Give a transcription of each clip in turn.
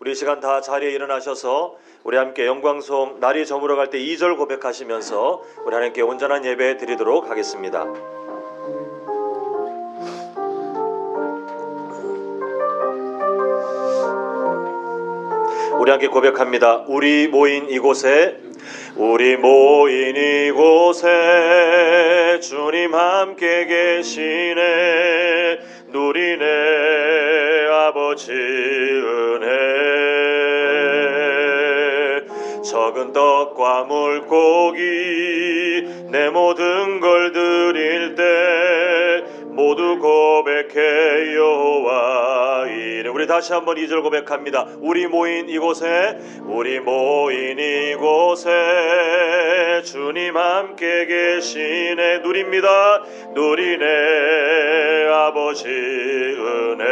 우리 시간 다 자리에 일어나셔서 우리 함께 영광송 날이 저물어 갈 때 2절 고백하시면서 우리 하나님께 온전한 예배 드리도록 하겠습니다. 우리 함께 고백합니다. 우리 모인 이곳에 주님 함께 계시네. 누리네 아버지 은혜. 적은 떡과 물고기 내 모든 걸 드릴 때 모두 고백해 여호와 이래. 우리 다시 한번 2절 고백합니다. 우리 모인 이곳에 주님 함께 계시네. 누립니다. 누리네 아버지 은혜.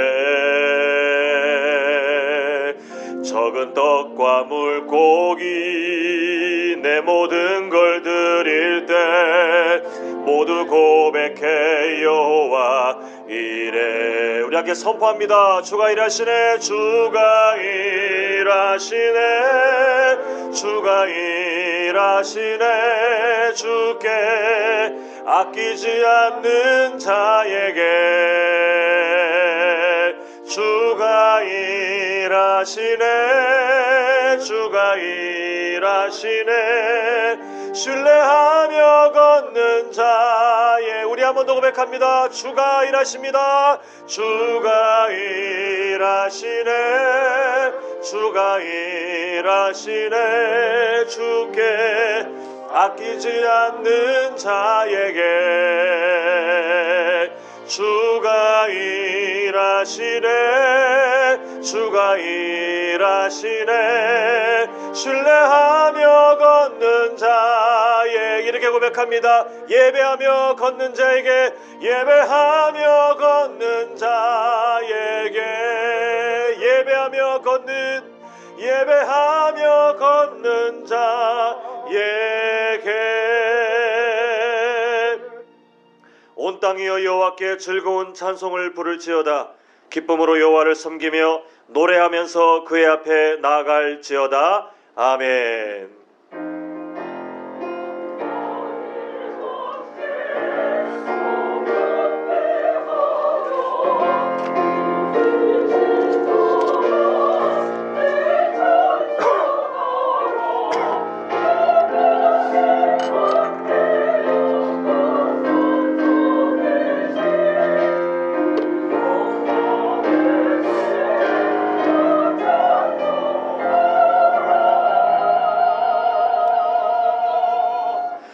적은 떡과 물고기 내 모든 걸 드릴 때 모두 고백해 여호와 이래. 우리 함께 선포합니다. 주가 일하시네. 주가 일하시네. 주가 일하시네. 주께 아끼지 않는 자에게 주가 일하시네. 주가 일하시네. 신뢰하며 걷는 자에. 우리 한 번 더 고백합니다. 주가 일하십니다. 주가 일하시네. 주가 일하시네. 주께 아끼지 않는 자에게 주가 일하시네. 주가 일하시네. 신뢰하며 걷는 자에. 이렇게 고백합니다. 예배하며 걷는 자에게. 예배하며 걷는 자에게. 예배하며 걷는 자에게. 온 땅이여 여호와께 즐거운 찬송을 부를지어다. 기쁨으로 여호와를 섬기며 노래하면서 그의 앞에 나아갈지어다. 아멘.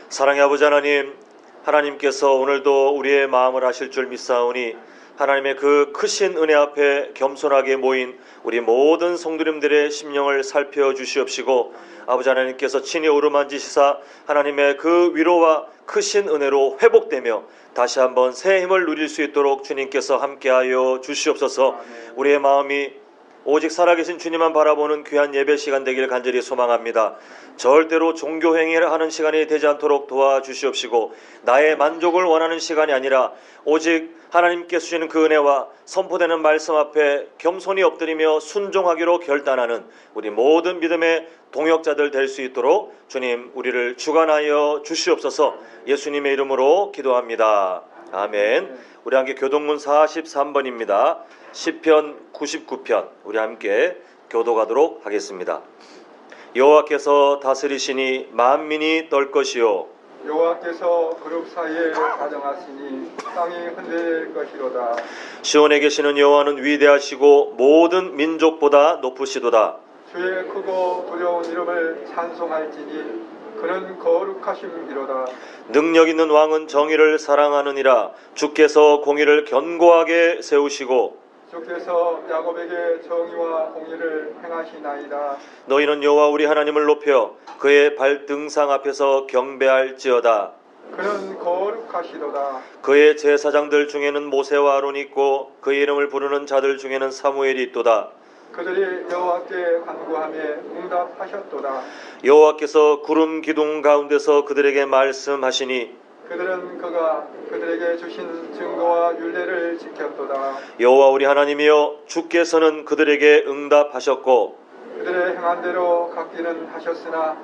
사랑의 아버지 하나님, 하나님께서 오늘도 우리의 마음을 아실 줄 믿사오니 하나님의 그 크신 은혜 앞에 겸손하게 모인 우리 모든 성도님들의 심령을 살펴주시옵시고 아버지 하나님께서 친히 어루만지시사 하나님의 그 위로와 크신 은혜로 회복되며 다시 한번 새 힘을 누릴 수 있도록 주님께서 함께하여 주시옵소서. 우리의 마음이 오직 살아계신 주님만 바라보는 귀한 예배 시간 되기를 간절히 소망합니다. 절대로 종교 행위를 하는 시간이 되지 않도록 도와주시옵시고 나의 만족을 원하는 시간이 아니라 오직 하나님께 주시는 그 은혜와 선포되는 말씀 앞에 겸손히 엎드리며 순종하기로 결단하는 우리 모든 믿음의 동역자들 될 수 있도록 주님 우리를 주관하여 주시옵소서. 예수님의 이름으로 기도합니다. 아멘. 우리 함께 교동문 43번입니다. 시편 99편 우리 함께 교도가도록 하겠습니다. 여호와께서 다스리시니 만민이 떨 것이요 여호와께서 그룹 사이에 가정하시니 땅이 흔들릴 것이로다. 시온에 계시는 여호와는 위대하시고 모든 민족보다 높으시도다. 주의 크고 두려운 이름을 찬송할지니 그는 거룩하심이로다. 능력 있는 왕은 정의를 사랑하느니라. 주께서 공의를 견고하게 세우시고 주께서 야곱에게 정의와 공의를 행하시나이다. 너희는 여호와 우리 하나님을 높여 그의 발등상 앞에서 경배할지어다. 그는 거룩하시도다. 그의 제사장들 중에는 모세와 아론이 있고 그의 이름을 부르는 자들 중에는 사무엘이 있도다. 그들이 여호와께 간구하며 응답하셨도다. 여호와께서 구름 기둥 가운데서 그들에게 말씀하시니 그들은 그가 그들에게 주신 증거와 율례를 지켰도다. 여호와 우리 하나님이여 주께서는 그들에게 응답하셨고 그들의 행한 대로 갚기는 하셨으나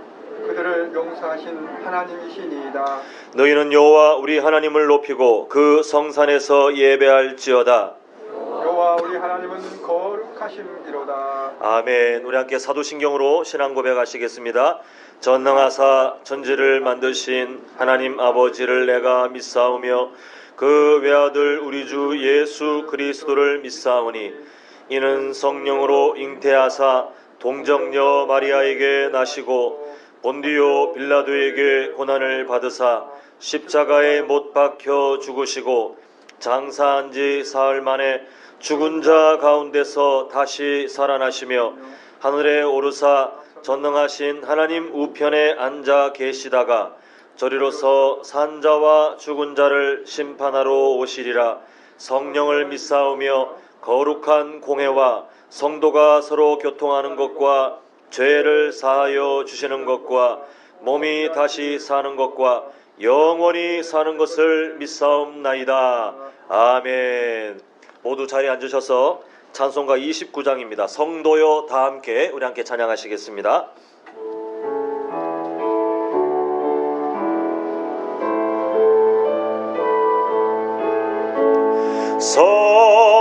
그들을 용서하신 하나님이시니이다. 너희는 여호와 우리 하나님을 높이고 그 성산에서 예배할지어다. 여호와 우리 하나님은 거룩하심이로다. 아멘. 우리 함께 사도신경으로 신앙 고백하시겠습니다. 전능하사 천지를 만드신 하나님 아버지를 내가 믿사오며 그 외아들 우리 주 예수 그리스도를 믿사오니 이는 성령으로 잉태하사 동정녀 마리아에게 나시고 본디오 빌라도에게 고난을 받으사 십자가에 못 박혀 죽으시고 장사한 지 사흘 만에 죽은 자 가운데서 다시 살아나시며 하늘에 오르사 전능하신 하나님 우편에 앉아 계시다가 저리로서 산 자와 죽은 자를 심판하러 오시리라. 성령을 믿사오며 거룩한 공회와 성도가 서로 교통하는 것과 죄를 사하여 주시는 것과 몸이 다시 사는 것과 영원히 사는 것을 믿사옵나이다. 아멘. 모두 자리에 앉으셔서 찬송가 29장입니다. 성도여 다 함께 우리 함께 찬양하시겠습니다.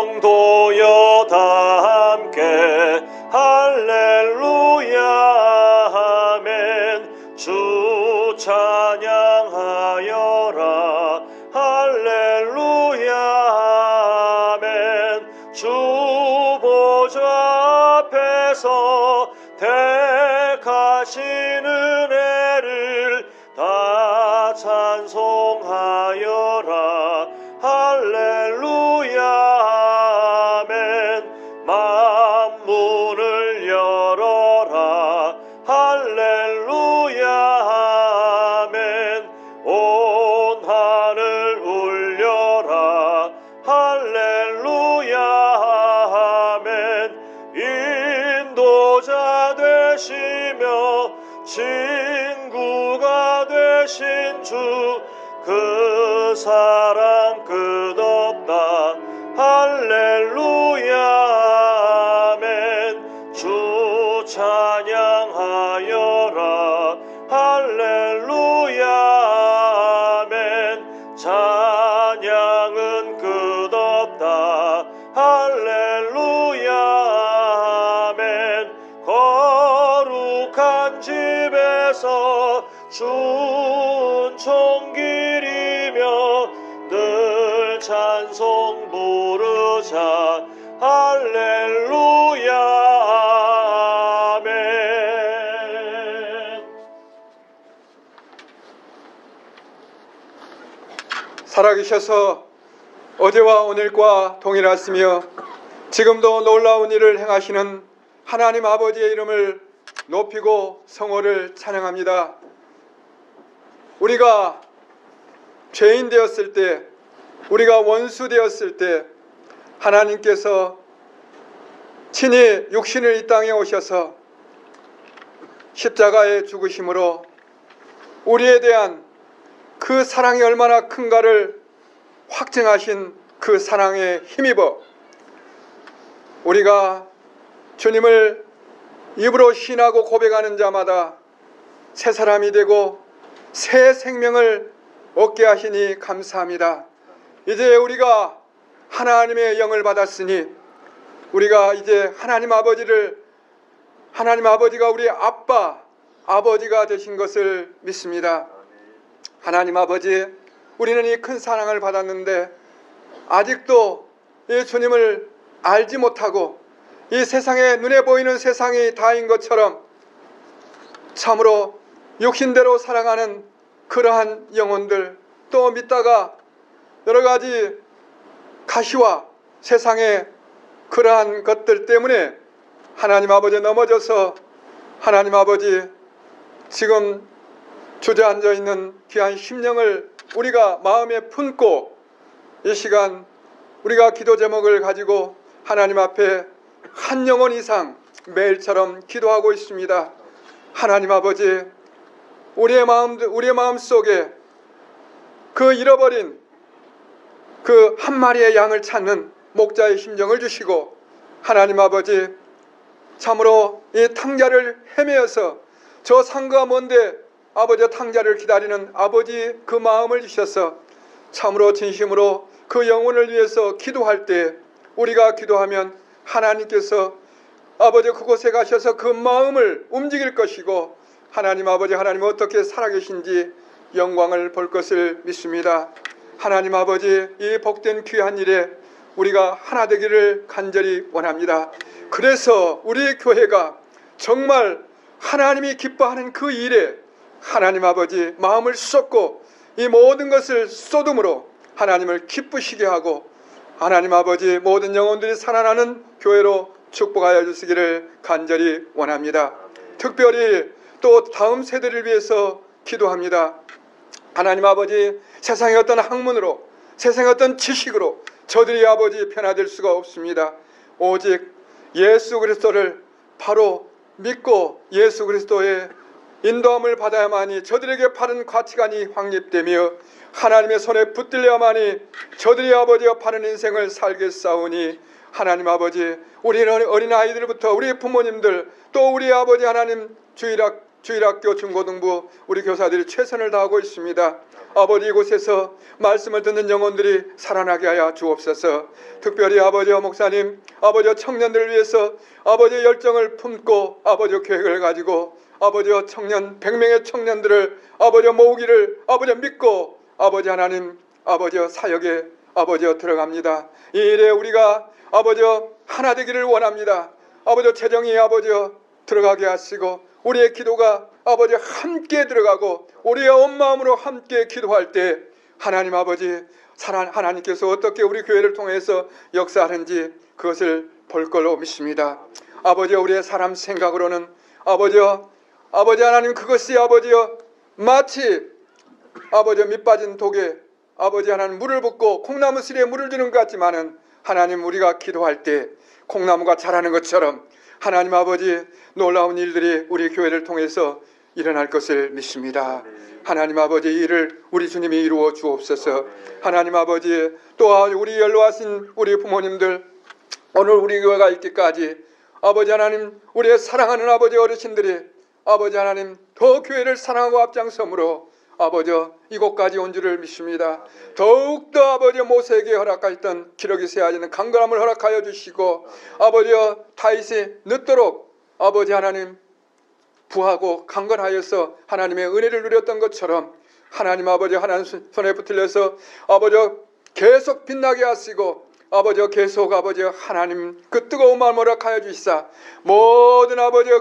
성도여 다 함께 할렐루야 아멘. 주 찬양하여라 할렐루야 아멘. 주 보좌 앞에서 택하신 은혜를 다 찬송하여라 할렐루야 아멘. 만문을 열어라 할렐루야 아멘. 온 하늘 울려라 할렐루야 아멘. 인도자 되시며 친구가 되신 주 그 사랑 끝없다 할렐루야 아멘. 주 찬양하여라 할렐루야 아멘. 찬양은 끝없다 할렐루야 아멘. 거룩한 집에서 순종길이며 늘 찬송 부르자 할렐루야 아멘. 살아계셔서 어제와 오늘과 동일하시며 지금도 놀라운 일을 행하시는 하나님 아버지의 이름을 높이고 성호를 찬양합니다. 우리가 죄인 되었을 때, 우리가 원수 되었을 때 하나님께서 친히 육신을 이 땅에 오셔서 십자가에 죽으심으로 우리에 대한 그 사랑이 얼마나 큰가를 확증하신 그 사랑에 힘입어 우리가 주님을 입으로 신하고 고백하는 자마다 새 사람이 되고 새 생명을 얻게 하시니 감사합니다. 이제 우리가 하나님의 영을 받았으니 우리가 이제 하나님 아버지가 우리 아버지가 되신 것을 믿습니다. 하나님 아버지, 우리는 이 큰 사랑을 받았는데 아직도 이 주님을 알지 못하고 이 세상에 눈에 보이는 세상이 다인 것처럼 참으로 육신대로 살아가는 그러한 영혼들, 또 믿다가 여러 가지 가시와 세상의 그러한 것들 때문에 하나님 아버지 넘어져서 하나님 아버지 지금 주저앉아 있는 귀한 심령을 우리가 마음에 품고 이 시간 우리가 기도 제목을 가지고 하나님 앞에 한 영혼 이상 매일처럼 기도하고 있습니다. 하나님 아버지, 우리의 마음 속에 그 잃어버린 그 한 마리의 양을 찾는 목자의 심정을 주시고 하나님 아버지, 참으로 이 탕자를 헤매어서 저 상가가 먼데 아버지 탕자를 기다리는 아버지 그 마음을 주셔서 참으로 진심으로 그 영혼을 위해서 기도할 때 우리가 기도하면 하나님께서 아버지 그곳에 가셔서 그 마음을 움직일 것이고 하나님 아버지 하나님 어떻게 살아계신지 영광을 볼 것을 믿습니다. 하나님 아버지 이 복된 귀한 일에 우리가 하나 되기를 간절히 원합니다. 그래서 우리 교회가 정말 하나님이 기뻐하는 그 일에 하나님 아버지 마음을 쏟고 이 모든 것을 쏟음으로 하나님을 기쁘시게 하고 하나님 아버지 모든 영혼들이 살아나는 교회로 축복하여 주시기를 간절히 원합니다. 특별히 또 다음 세대를 위해서 기도합니다. 하나님 아버지 세상의 어떤 학문으로 세상의 어떤 지식으로 저들이 아버지 변화될 수가 없습니다. 오직 예수 그리스도를 바로 믿고 예수 그리스도의 인도함을 받아야만이 저들에게 바른 가치관이 확립되며 하나님의 손에 붙들려야만이 저들이 아버지와 바른 인생을 살겠사오니 하나님 아버지 우리 어린아이들부터 우리 부모님들 또 우리 아버지 하나님 주일학교 중고등부 우리 교사들이 최선을 다하고 있습니다. 아버지 이곳에서 말씀을 듣는 영혼들이 살아나게 하여 주옵소서. 특별히 아버지 목사님 아버지 청년들을 위해서 아버지 열정을 품고 아버지 계획을 가지고 아버지 청년 100명의 청년들을 아버지 모으기를 아버지 믿고 아버지 하나님 아버지 사역에 아버지 들어갑니다. 이 일에 우리가 아버지 하나 되기를 원합니다. 아버지 재정이 아버지 들어가게 하시고 우리의 기도가 아버지 함께 들어가고 우리의 온 마음으로 함께 기도할 때 하나님 아버지 하나님께서 어떻게 우리 교회를 통해서 역사하는지 그것을 볼 걸로 믿습니다. 아버지 우리의 사람 생각으로는 아버지 하나님 그것이 아버지 마치 아버지 밑 빠진 독에 아버지 하나님 물을 붓고 콩나무 씨에 물을 주는 것 같지만은 하나님 우리가 기도할 때 콩나무가 자라는 것처럼 하나님 아버지 놀라운 일들이 우리 교회를 통해서 일어날 것을 믿습니다. 하나님 아버지 이 일을 우리 주님이 이루어 주옵소서. 하나님 아버지 또 우리 연로하신 우리 부모님들 오늘 우리 교회가 있기까지 아버지 하나님 우리의 사랑하는 아버지 어르신들이 아버지 하나님 더 교회를 사랑하고 앞장섬으로 아버지 이곳까지 온 줄을 믿습니다. 더욱더 아버지 모세에게 허락하였던 기력이 세아지는 강건함을 허락하여 주시고 아버지 다윗이 늦도록 아버지 하나님 부하고 강건하여서 하나님의 은혜를 누렸던 것처럼 하나님 아버지 하나님 손에 붙들려서 아버지 계속 빛나게 하시고 아버지 계속 아버지 하나님 그 뜨거운 마음을 허락하여 주시사 모든 아버지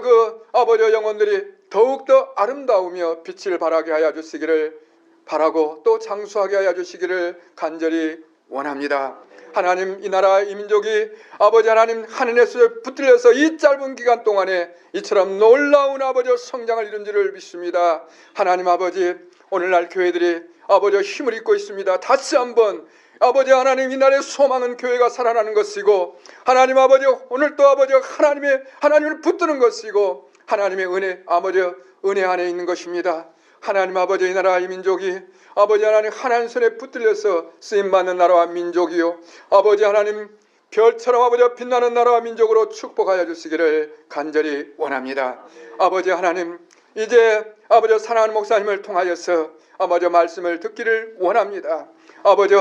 아버지 영혼들이 더욱더 아름다우며 빛을 발하게 하여 주시기를 바라고 또 장수하게 하여 주시기를 간절히 원합니다. 하나님 이 나라 이 민족이 아버지 하나님 하늘에서 붙들려서 이 짧은 기간 동안에 이처럼 놀라운 아버지 성장을 이룬 줄을 믿습니다. 하나님 아버지 오늘날 교회들이 아버지 힘을 입고 있습니다. 다시 한번 아버지 하나님 이 나라의 소망은 교회가 살아나는 것이고 하나님 아버지 오늘 또 아버지 하나님을 붙드는 것이고 하나님의 은혜 아버지 은혜 안에 있는 것입니다. 하나님 아버지 이 나라 이 민족이 아버지 하나님 손에 붙들려서 쓰임받는 나라와 민족이요 아버지 하나님 별처럼 아버지 빛나는 나라와 민족으로 축복하여 주시기를 간절히 원합니다. 아버지 하나님 이제 아버지 사랑하는 목사님을 통하여서 아버지 말씀을 듣기를 원합니다. 아버지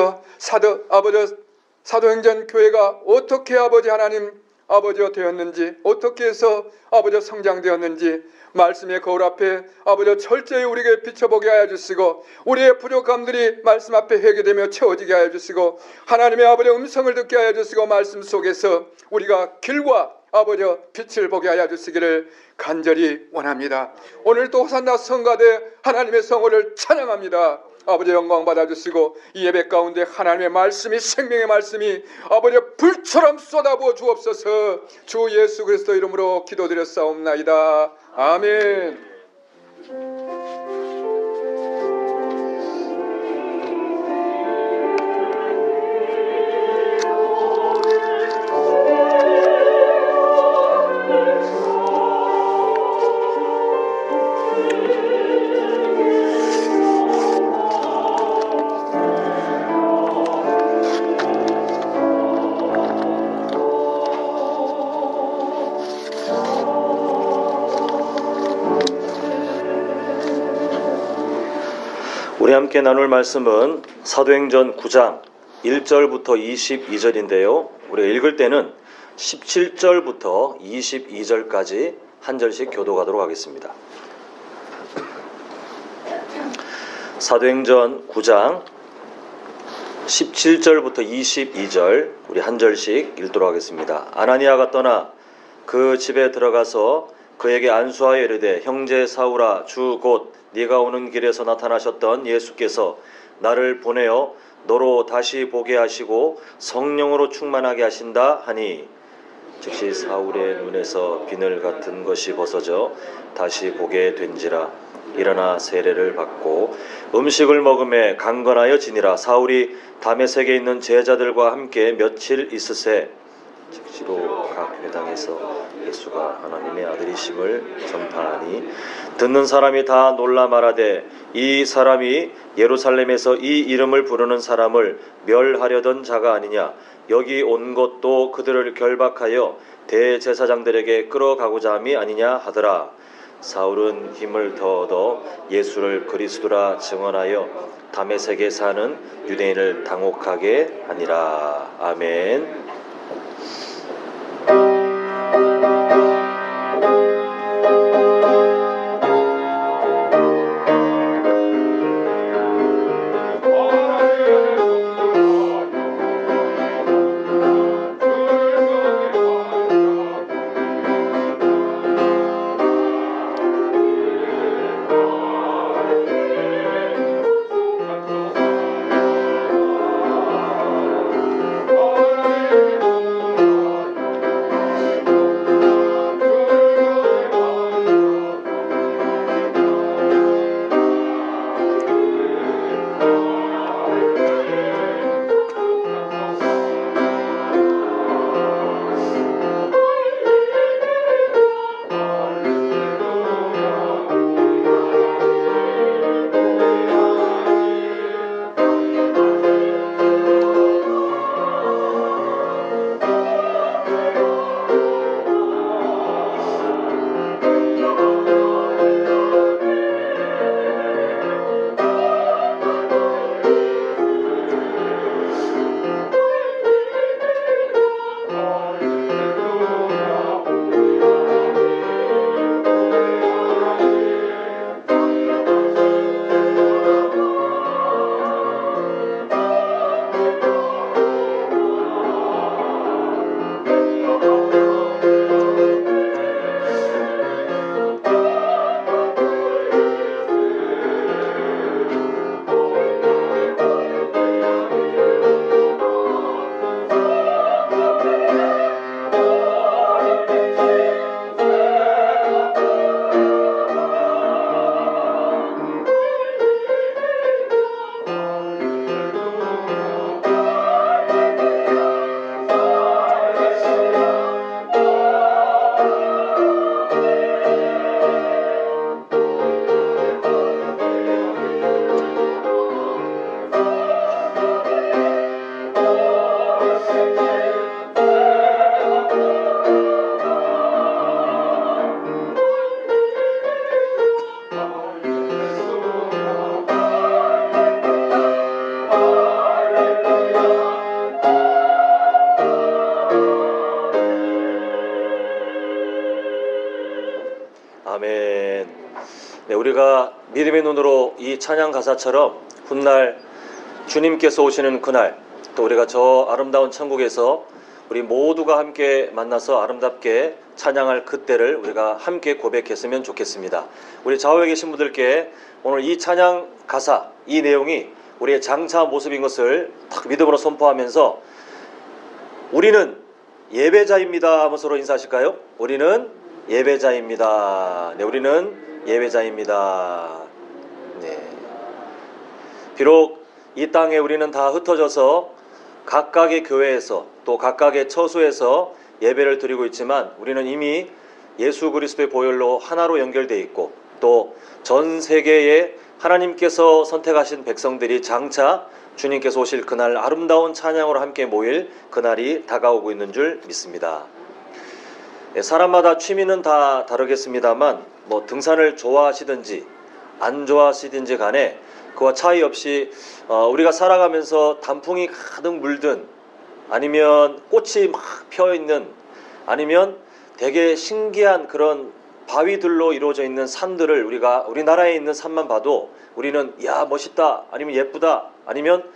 사도행전 교회가 어떻게 아버지 하나님 아버지가 되었는지 어떻게 해서 아버지 성장되었는지 말씀의 거울 앞에 아버지 철저히 우리에게 비춰보게 하여 주시고 우리의 부족함들이 말씀 앞에 회개되며 채워지게 하여 주시고 하나님의 아버지 음성을 듣게 하여 주시고 말씀 속에서 우리가 길과 아버지 빛을 보게 하여 주시기를 간절히 원합니다. 오늘 또 호산나 성가대 하나님의 성호를 찬양합니다. 아버지 영광 받아주시고 이 예배 가운데 하나님의 말씀이 생명의 말씀이 아버지 불처럼 쏟아부어 주옵소서. 주 예수 그리스도 이름으로 기도드렸사옵나이다. 아멘. 함께 나눌 말씀은 사도행전 9장 1절부터 22절인데요. 우리가 읽을 때는 17절부터 22절까지 한 절씩 교독하도록 하겠습니다. 사도행전 9장 17절부터 22절 우리 한 절씩 읽도록 하겠습니다. 아나니아가 떠나 그 집에 들어가서 그에게 안수하여 이르되 형제 사울아 주 곧 네가 오는 길에서 나타나셨던 예수께서 나를 보내어 너로 다시 보게 하시고 성령으로 충만하게 하신다 하니 즉시 사울의 눈에서 비늘 같은 것이 벗어져 다시 보게 된지라. 일어나 세례를 받고 음식을 먹음에 강건하여 지니라. 사울이 다메섹에 있는 제자들과 함께 며칠 있으세 즉시로 각 회당에서 예수가 하나님의 아들이심을 전파하니 듣는 사람이 다 놀라 말하되 이 사람이 예루살렘에서 이 이름을 부르는 사람을 멸하려던 자가 아니냐. 여기 온 것도 그들을 결박하여 대제사장들에게 끌어가고자 함이 아니냐 하더라. 사울은 힘을 더 얻어 예수를 그리스도라 증언하여 다메섹에 사는 유대인을 당혹하게 하니라. 아멘. 아멘. 네, 우리가 믿음의 눈으로 이 찬양 가사처럼 훗날 주님께서 오시는 그날, 또 우리가 저 아름다운 천국에서 우리 모두가 함께 만나서 아름답게 찬양할 그때를 우리가 함께 고백했으면 좋겠습니다. 우리 좌우에 계신 분들께 오늘 이 찬양 가사, 이 내용이 우리의 장차 모습인 것을 딱 믿음으로 선포하면서 우리는 예배자입니다 하면서 서로 인사하실까요? 우리는 예배자입니다. 네, 우리는 예배자입니다. 네. 비록 이 땅에 우리는 다 흩어져서 각각의 교회에서 또 각각의 처소에서 예배를 드리고 있지만 우리는 이미 예수 그리스도의 보혈로 하나로 연결되어 있고 또 전 세계에 하나님께서 선택하신 백성들이 장차 주님께서 오실 그날 아름다운 찬양으로 함께 모일 그날이 다가오고 있는 줄 믿습니다. 사람마다 취미는 다 다르겠습니다만 등산을 좋아하시든지 안 좋아하시든지 간에 그와 차이 없이 우리가 살아가면서 단풍이 가득 물든, 아니면 꽃이 막 펴 있는, 아니면 되게 신기한 그런 바위들로 이루어져 있는 산들을 우리나라에 있는 산만 봐도 우리는 야 멋있다, 아니면 예쁘다, 아니면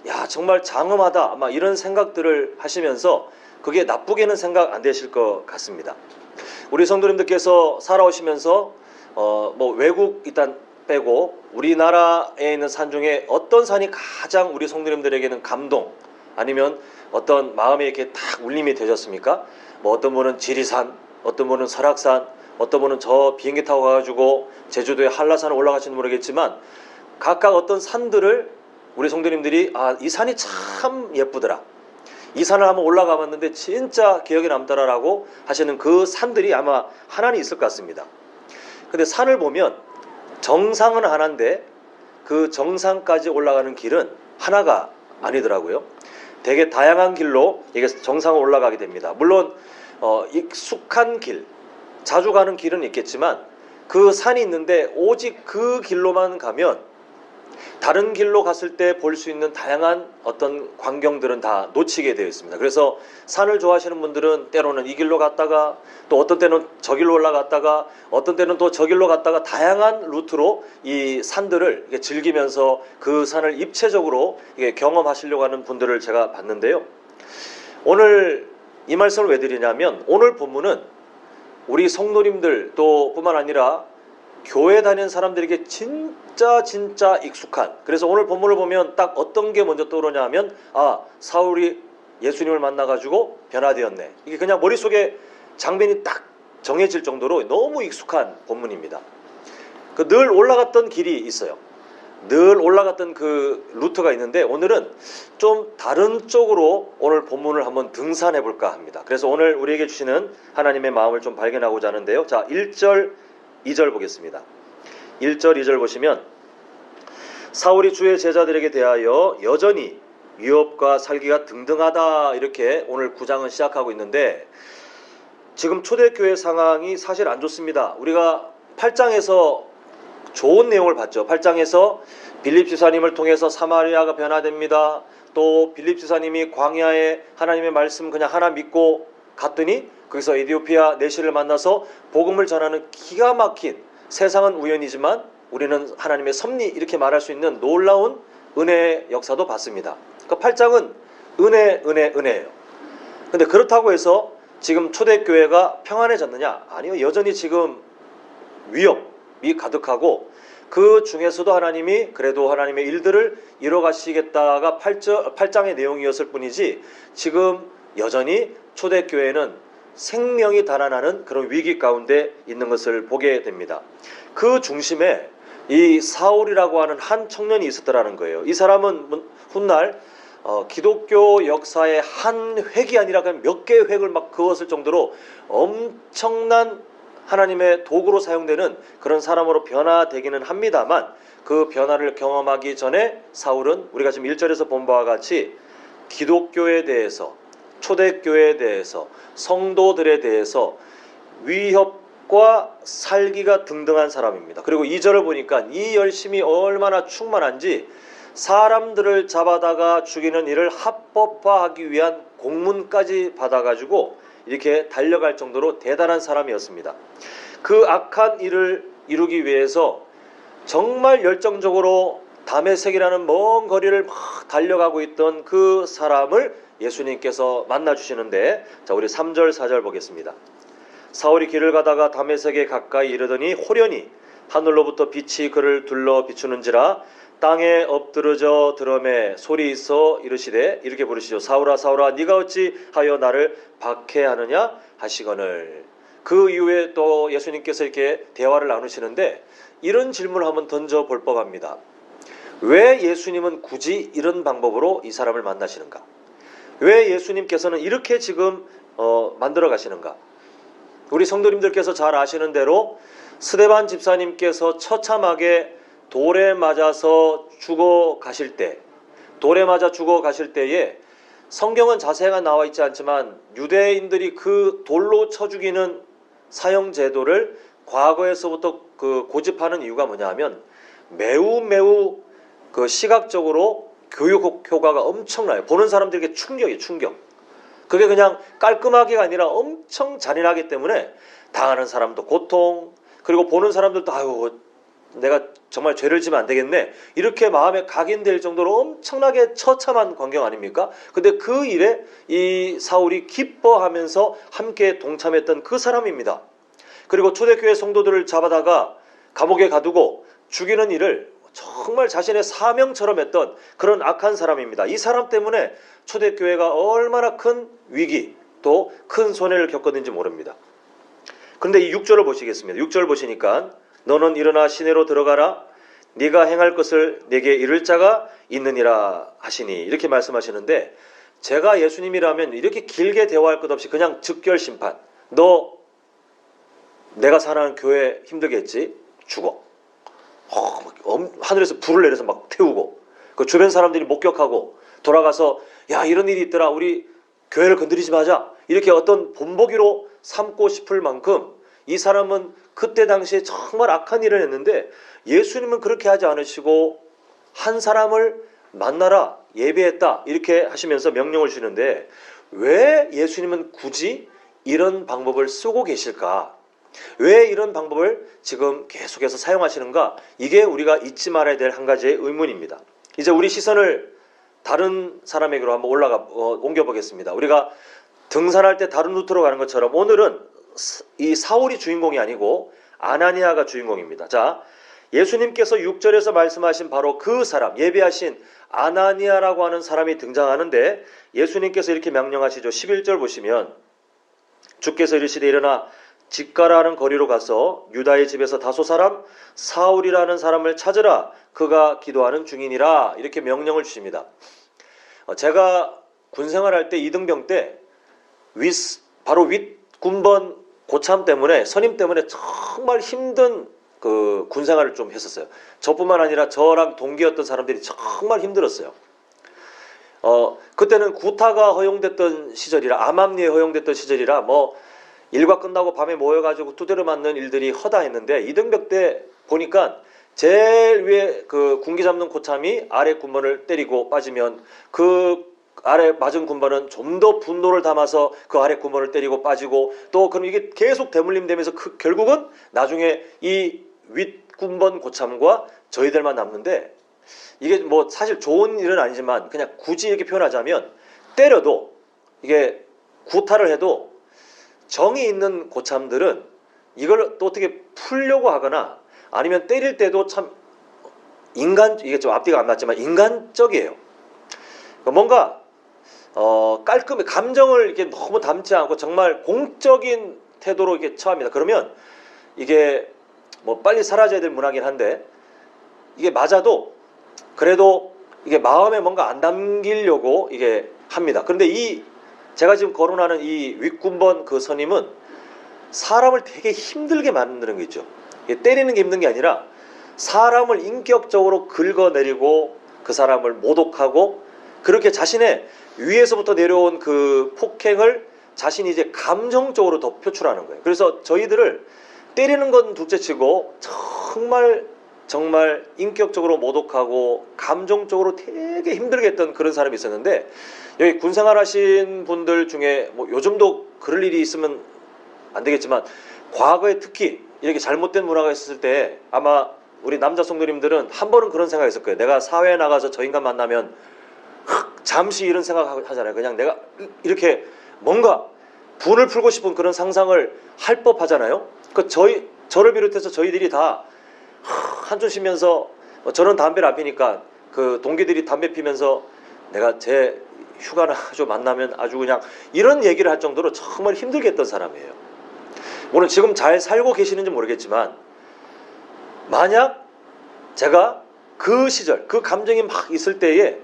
야 정말 장엄하다, 막 이런 생각들을 하시면서 그게 나쁘게는 생각 안 되실 것 같습니다. 우리 성도님들께서 살아오시면서 뭐 외국 일단 빼고 우리나라에 있는 산 중에 어떤 산이 가장 우리 성도님들에게는 감동, 아니면 어떤 마음에 이렇게 딱 울림이 되셨습니까? 뭐 어떤 분은 지리산, 어떤 분은 설악산, 어떤 분은 저 비행기 타고 가가지고 제주도의 한라산을 올라가시는 모르겠지만, 각각 어떤 산들을 우리 성도님들이 이 산이 참 예쁘더라, 이 산을 한번 올라가 봤는데 진짜 기억에 남더라라고 하시는 그 산들이 아마 하나는 있을 것 같습니다. 근데 산을 보면 정상은 하나인데 그 정상까지 올라가는 길은 하나가 아니더라고요. 되게 다양한 길로 이게 정상을 올라가게 됩니다. 물론 익숙한 길, 자주 가는 길은 있겠지만 그 산이 있는데 오직 그 길로만 가면 다른 길로 갔을 때 볼 수 있는 다양한 어떤 광경들은 다 놓치게 되어 있습니다. 그래서 산을 좋아하시는 분들은 때로는 이 길로 갔다가, 또 어떤 때는 저 길로 올라갔다가, 어떤 때는 또 저 길로 갔다가, 다양한 루트로 이 산들을 즐기면서 그 산을 입체적으로 경험하시려고 하는 분들을 제가 봤는데요. 오늘 이 말씀을 왜 드리냐면, 오늘 본문은 우리 성도님들 또 뿐만 아니라 교회 다니는 사람들에게 진짜 익숙한, 그래서 오늘 본문을 보면 딱 어떤 게 먼저 떠오르냐 하면 사울이 예수님을 만나가지고 변화되었네, 이게 그냥 머릿속에 장면이 딱 정해질 정도로 너무 익숙한 본문입니다. 늘 올라갔던 길이 있어요. 늘 올라갔던 그 루트가 있는데 오늘은 좀 다른 쪽으로 오늘 본문을 한번 등산해 볼까 합니다. 그래서 오늘 우리에게 주시는 하나님의 마음을 좀 발견하고자 하는데요. 자, 1절 2절 보겠습니다. 1절 2절 보시면, 사울이 주의 제자들에게 대하여 여전히 위협과 살기가 등등하다, 이렇게 오늘 9장은 시작하고 있는데, 지금 초대교회 상황이 사실 안 좋습니다. 우리가 8장에서 좋은 내용을 봤죠. 8장에서 빌립 지사님을 통해서 사마리아가 변화됩니다. 또 빌립 지사님이 광야에 하나님의 말씀 그냥 하나 믿고 갔더니 거기서 에디오피아 내시를 만나서 복음을 전하는 기가 막힌, 세상은 우연이지만 우리는 하나님의 섭리, 이렇게 말할 수 있는 놀라운 은혜의 역사도 봤습니다. 그 8장은 은혜예요. 근데 그렇다고 해서 지금 초대교회가 평안해졌느냐? 아니요. 여전히 지금 위협이 가득하고, 그 중에서도 하나님이 그래도 하나님의 일들을 이뤄가시겠다가 8장의 내용이었을 뿐이지, 지금 여전히 초대교회는 생명이 달아나는 그런 위기 가운데 있는 것을 보게 됩니다. 그 중심에 이 사울이라고 하는 한 청년이 있었더라는 거예요. 이 사람은 훗날 기독교 역사의 한 획이 아니라 그냥 몇 개의 획을 막 그었을 정도로 엄청난 하나님의 도구로 사용되는 그런 사람으로 변화되기는 합니다만, 그 변화를 경험하기 전에 사울은 우리가 지금 1절에서 본 바와 같이 기독교에 대해서, 초대교회에 대해서, 성도들에 대해서 위협과 살기가 등등한 사람입니다. 그리고 2절을 보니까 이 열심이 얼마나 충만한지, 사람들을 잡아다가 죽이는 일을 합법화하기 위한 공문까지 받아가지고 이렇게 달려갈 정도로 대단한 사람이었습니다. 그 악한 일을 이루기 위해서 정말 열정적으로 다메섹이라는 먼 거리를 막 달려가고 있던 그 사람을 예수님께서 만나주시는데, 자, 우리 3절 4절 보겠습니다. 사울이 길을 가다가 다메섹에 가까이 이르더니 호련히 하늘로부터 빛이 그를 둘러 비추는지라 땅에 엎드러져 드럼에 소리 있어 이르시되, 이렇게 부르시죠. 사울아 사울아 네가 어찌 하여 나를 박해하느냐 하시거늘. 그 이후에 또 예수님께서 이렇게 대화를 나누시는데, 이런 질문을 한번 던져볼 법합니다. 왜 예수님은 굳이 이런 방법으로 이 사람을 만나시는가? 왜 예수님께서는 이렇게 지금 만들어 가시는가? 우리 성도님들께서 잘 아시는 대로 스데반 집사님께서 처참하게 돌에 맞아서 죽어 가실 때에 성경은 자세가 나와 있지 않지만 유대인들이 그 돌로 쳐 죽이는 사형 제도를 과거에서부터 고집하는 이유가 뭐냐 하면, 매우 그 시각적으로 교육 효과가 엄청나요. 보는 사람들에게 충격이에요, 충격. 그게 그냥 깔끔하게가 아니라 엄청 잔인하기 때문에 당하는 사람도 고통, 그리고 보는 사람들도 아유 내가 정말 죄를 지면 안 되겠네 이렇게 마음에 각인될 정도로 엄청나게 처참한 광경 아닙니까? 근데 그 일에 이 사울이 기뻐하면서 함께 동참했던 그 사람입니다. 그리고 초대교회 성도들을 잡아다가 감옥에 가두고 죽이는 일을 정말 자신의 사명처럼 했던 그런 악한 사람입니다. 이 사람 때문에 초대교회가 얼마나 큰 위기 또 큰 손해를 겪었는지 모릅니다. 그런데 이 6절을 보시겠습니다. 6절 보시니까 너는 일어나 시내로 들어가라 네가 행할 것을 네게 이를 자가 있느니라 하시니 이렇게 말씀하시는데, 제가 예수님이라면 이렇게 길게 대화할 것 없이 그냥 즉결 심판. 너 내가 사랑하는 교회 힘들게 했지? 죽어. 하늘에서 불을 내려서 막 태우고 그 주변 사람들이 목격하고 돌아가서 야 이런 일이 있더라 우리 교회를 건드리지 마자 이렇게 어떤 본보기로 삼고 싶을 만큼 이 사람은 그때 당시에 정말 악한 일을 했는데 예수님은 그렇게 하지 않으시고 한 사람을 만나라 예배했다 이렇게 하시면서 명령을 주시는데, 왜 예수님은 굳이 이런 방법을 쓰고 계실까? 왜 이런 방법을 지금 계속해서 사용하시는가? 이게 우리가 잊지 말아야 될 한 가지의 의문입니다. 이제 우리 시선을 다른 사람에게로 한번 옮겨보겠습니다. 우리가 등산할 때 다른 루트로 가는 것처럼 오늘은 이 사울이 주인공이 아니고 아나니아가 주인공입니다. 자, 예수님께서 6절에서 말씀하신 바로 그 사람, 예배하신 아나니아라고 하는 사람이 등장하는데 예수님께서 이렇게 명령하시죠. 11절 보시면 주께서 이르시되 일어나 집가라는 거리로 가서 유다의 집에서 다소 사람 사울이라는 사람을 찾으라 그가 기도하는 중이니라 이렇게 명령을 주십니다. 제가 군생활할 때 이등병 때 바로 윗군번 고참 때문에 선임 때문에 정말 힘든 그 군생활을 좀 했었어요. 저뿐만 아니라 저랑 동기였던 사람들이 정말 힘들었어요. 그때는 구타가 허용됐던 시절이라 암암리에 허용됐던 시절이라 뭐 일과 끝나고 밤에 모여가지고 두드려 맞는 일들이 허다했는데 이등병 때 보니까 제일 위에 그 군기 잡는 고참이 아래 군번을 때리고 빠지면 그 아래 맞은 군번은 좀 더 분노를 담아서 그 아래 군번을 때리고 빠지고 또 그럼 이게 계속 대물림되면서 결국은 나중에 이 윗군번 고참과 저희들만 남는데, 이게 뭐 사실 좋은 일은 아니지만 그냥 굳이 이렇게 표현하자면 때려도 이게 구타를 해도 정이 있는 고참들은 이걸 또 어떻게 풀려고 하거나 아니면 때릴 때도 참 이게 좀 앞뒤가 안 맞지만 인간적이에요. 뭔가 깔끔해, 감정을 이렇게 너무 담지 않고 정말 공적인 태도로 이렇게 처합니다. 그러면 이게 뭐 빨리 사라져야 될 문화긴 한데 이게 맞아도 그래도 이게 마음에 뭔가 안 담기려고 이게 합니다. 그런데 제가 지금 거론하는 이 윗군번 그 선임은 사람을 되게 힘들게 만드는 게 있죠. 때리는 게 힘든 게 아니라 사람을 인격적으로 긁어내리고 그 사람을 모독하고 그렇게 자신의 위에서부터 내려온 그 폭행을 자신이 이제 감정적으로 더 표출하는 거예요. 그래서 저희들을 때리는 건 둘째치고 정말 인격적으로 모독하고 감정적으로 되게 힘들게 했던 그런 사람이 있었는데, 여기 군생활 하신 분들 중에 뭐 요즘도 그럴 일이 있으면 안 되겠지만 과거에 특히 이렇게 잘못된 문화가 있었을 때 아마 우리 남자 성도님들은 한 번은 그런 생각이 있을 거예요. 내가 사회에 나가서 저 인간 만나면 잠시 이런 생각 하잖아요. 그냥 내가 이렇게 뭔가 분을 풀고 싶은 그런 상상을 할 법하잖아요. 저를 비롯해서 저희들이 다 한숨 쉬면서 저는 담배를 안 피니까 그 동기들이 담배 피면서 내가 제 휴가나 좀 만나면 아주 그냥 이런 얘기를 할 정도로 정말 힘들게 했던 사람이에요. 물론 지금 잘 살고 계시는지 모르겠지만 만약 제가 그 시절 그 감정이 막 있을 때에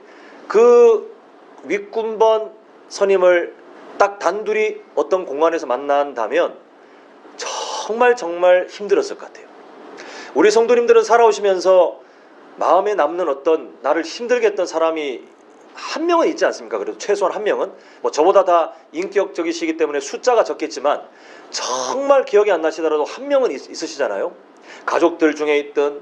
그 윗군번 선임을 딱 단둘이 어떤 공간에서 만난다면 정말 힘들었을 것 같아요. 우리 성도님들은 살아오시면서 마음에 남는 어떤 나를 힘들게 했던 사람이 한 명은 있지 않습니까? 그래도 최소한 한 명은 뭐 저보다 다 인격적이시기 때문에 숫자가 적겠지만 정말 기억이 안 나시더라도 한 명은 있으시잖아요. 가족들 중에 있든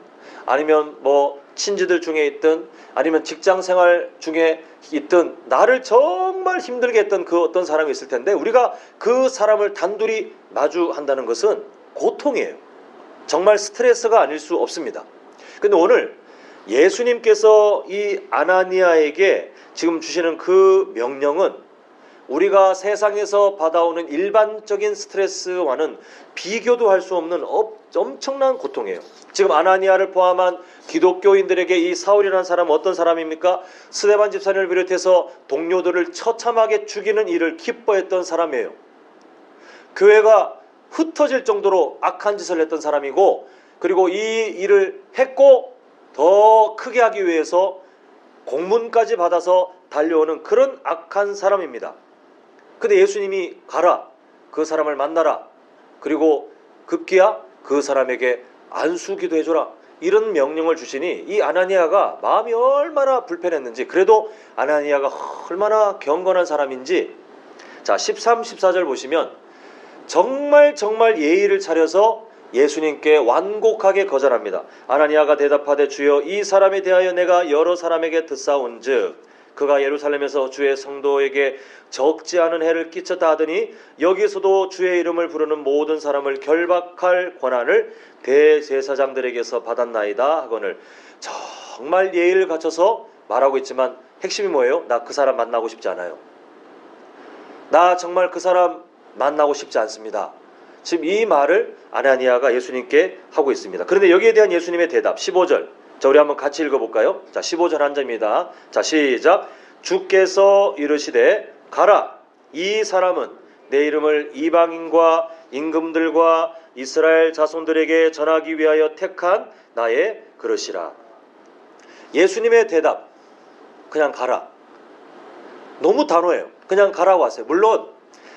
아니면 뭐 친지들 중에 있든 아니면 직장 생활 중에 있든 나를 정말 힘들게 했던 그 어떤 사람이 있을 텐데 우리가 그 사람을 단둘이 마주한다는 것은 고통이에요. 정말 스트레스가 아닐 수 없습니다. 근데 오늘 예수님께서 이 아나니아에게 지금 주시는 그 명령은 우리가 세상에서 받아오는 일반적인 스트레스와는 비교도 할 수 없는 엄청난 고통이에요. 지금 아나니아를 포함한 기독교인들에게 이 사울이라는 사람은 어떤 사람입니까? 스데반 집사님을 비롯해서 동료들을 처참하게 죽이는 일을 기뻐했던 사람이에요. 교회가 흩어질 정도로 악한 짓을 했던 사람이고, 그리고 이 일을 했고 더 크게 하기 위해서 공문까지 받아서 달려오는 그런 악한 사람입니다. 근데 예수님이 가라, 그 사람을 만나라, 그리고 급기야 그 사람에게 안수기도 해줘라, 이런 명령을 주시니 이 아나니아가 마음이 얼마나 불편했는지, 그래도 아나니아가 얼마나 경건한 사람인지, 자 13, 14절 보시면 정말 예의를 차려서 예수님께 완곡하게 거절합니다. 아나니아가 대답하되 주여 이 사람에 대하여 내가 여러 사람에게 듣사온즉 그가 예루살렘에서 주의 성도에게 적지 않은 해를 끼쳤다 하더니 여기서도 주의 이름을 부르는 모든 사람을 결박할 권한을 대제사장들에게서 받았나이다 하거늘. 정말 예의를 갖춰서 말하고 있지만 핵심이 뭐예요? 나 그 사람 만나고 싶지 않아요. 나 정말 그 사람 만나고 싶지 않습니다. 지금 이 말을 아나니아가 예수님께 하고 있습니다. 그런데 여기에 대한 예수님의 대답 15절, 자 우리 한번 같이 읽어볼까요? 자 15절 한 절입니다. 자 시작. 주께서 이르시되 가라, 이 사람은 내 이름을 이방인과 임금들과 이스라엘 자손들에게 전하기 위하여 택한 나의 그릇이라. 예수님의 대답, 그냥 가라. 너무 단호해요. 그냥 가라고 하세요. 물론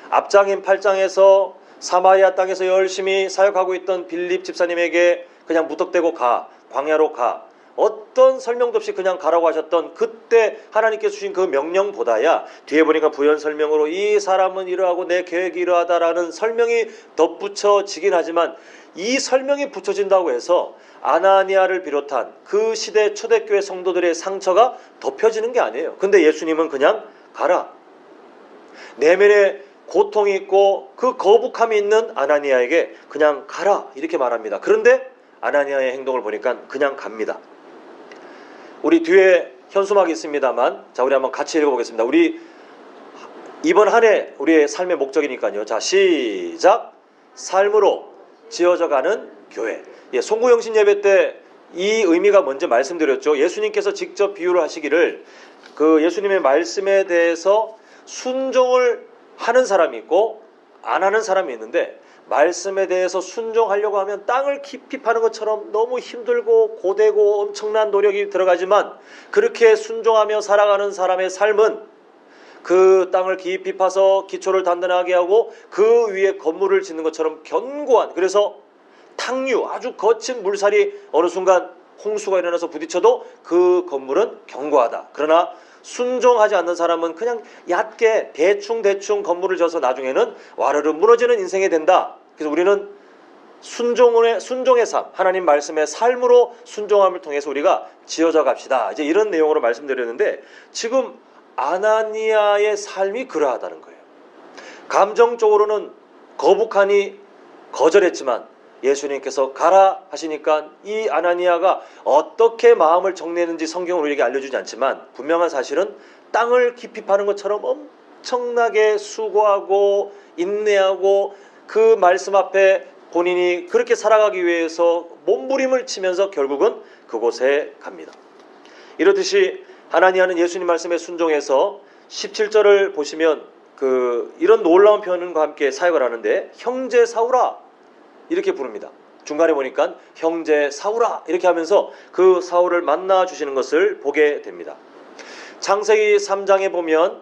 앞장인 8장에서 사마리아 땅에서 열심히 사역하고 있던 빌립 집사님에게 그냥 무턱대고 가, 광야로 가, 어떤 설명도 없이 그냥 가라고 하셨던 그때 하나님께서 주신 그 명령보다야 뒤에 보니까 부연 설명으로 이 사람은 이러하고 내 계획이 이러하다라는 설명이 덧붙여지긴 하지만, 이 설명이 붙여진다고 해서 아나니아를 비롯한 그 시대 초대교회 성도들의 상처가 덮여지는 게 아니에요. 근데 예수님은 그냥 가라. 내면에 고통이 있고 그 거북함이 있는 아나니아에게 그냥 가라 이렇게 말합니다. 그런데 아나니아의 행동을 보니까 그냥 갑니다. 우리 뒤에 현수막이 있습니다만, 자 우리 한번 같이 읽어보겠습니다. 우리 이번 한 해 우리의 삶의 목적이니까요. 자 시작. 삶으로 지어져가는 교회. 송구영신 예배 때 이 의미가 뭔지 말씀드렸죠. 예수님께서 직접 비유를 하시기를 그 예수님의 말씀에 대해서 순종을 하는 사람이 있고 안 하는 사람이 있는데, 말씀에 대해서 순종하려고 하면 땅을 깊이 파는 것처럼 너무 힘들고 고되고 엄청난 노력이 들어가지만, 그렇게 순종하며 살아가는 사람의 삶은 그 땅을 깊이 파서 기초를 단단하게 하고 그 위에 건물을 짓는 것처럼 견고한, 그래서 탕류, 아주 거친 물살이 어느 순간 홍수가 일어나서 부딪혀도 그 건물은 견고하다. 그러나 순종하지 않는 사람은 그냥 얕게 대충 건물을 져서 나중에는 와르르 무너지는 인생이 된다. 그래서 우리는 순종의 삶, 하나님 말씀의 삶으로 순종함을 통해서 우리가 지어져 갑시다. 이제 이런 내용으로 말씀드렸는데, 지금 아나니아의 삶이 그러하다는 거예요. 감정적으로는 거북하니 거절했지만 예수님께서 가라 하시니까 이 아나니아가 어떻게 마음을 정리했는지 성경은 우리에게 알려주지 않지만, 분명한 사실은 땅을 깊이 파는 것처럼 엄청나게 수고하고 인내하고 그 말씀 앞에 본인이 그렇게 살아가기 위해서 몸부림을 치면서 결국은 그곳에 갑니다. 이렇듯이 하나니아는 예수님 말씀에 순종해서 17절을 보시면 이런 놀라운 표현과 함께 사역을 하는데, 형제 사울아 이렇게 부릅니다. 중간에 보니까 형제 사울아 이렇게 하면서 그 사울을 만나 주시는 것을 보게 됩니다. 창세기 3장에 보면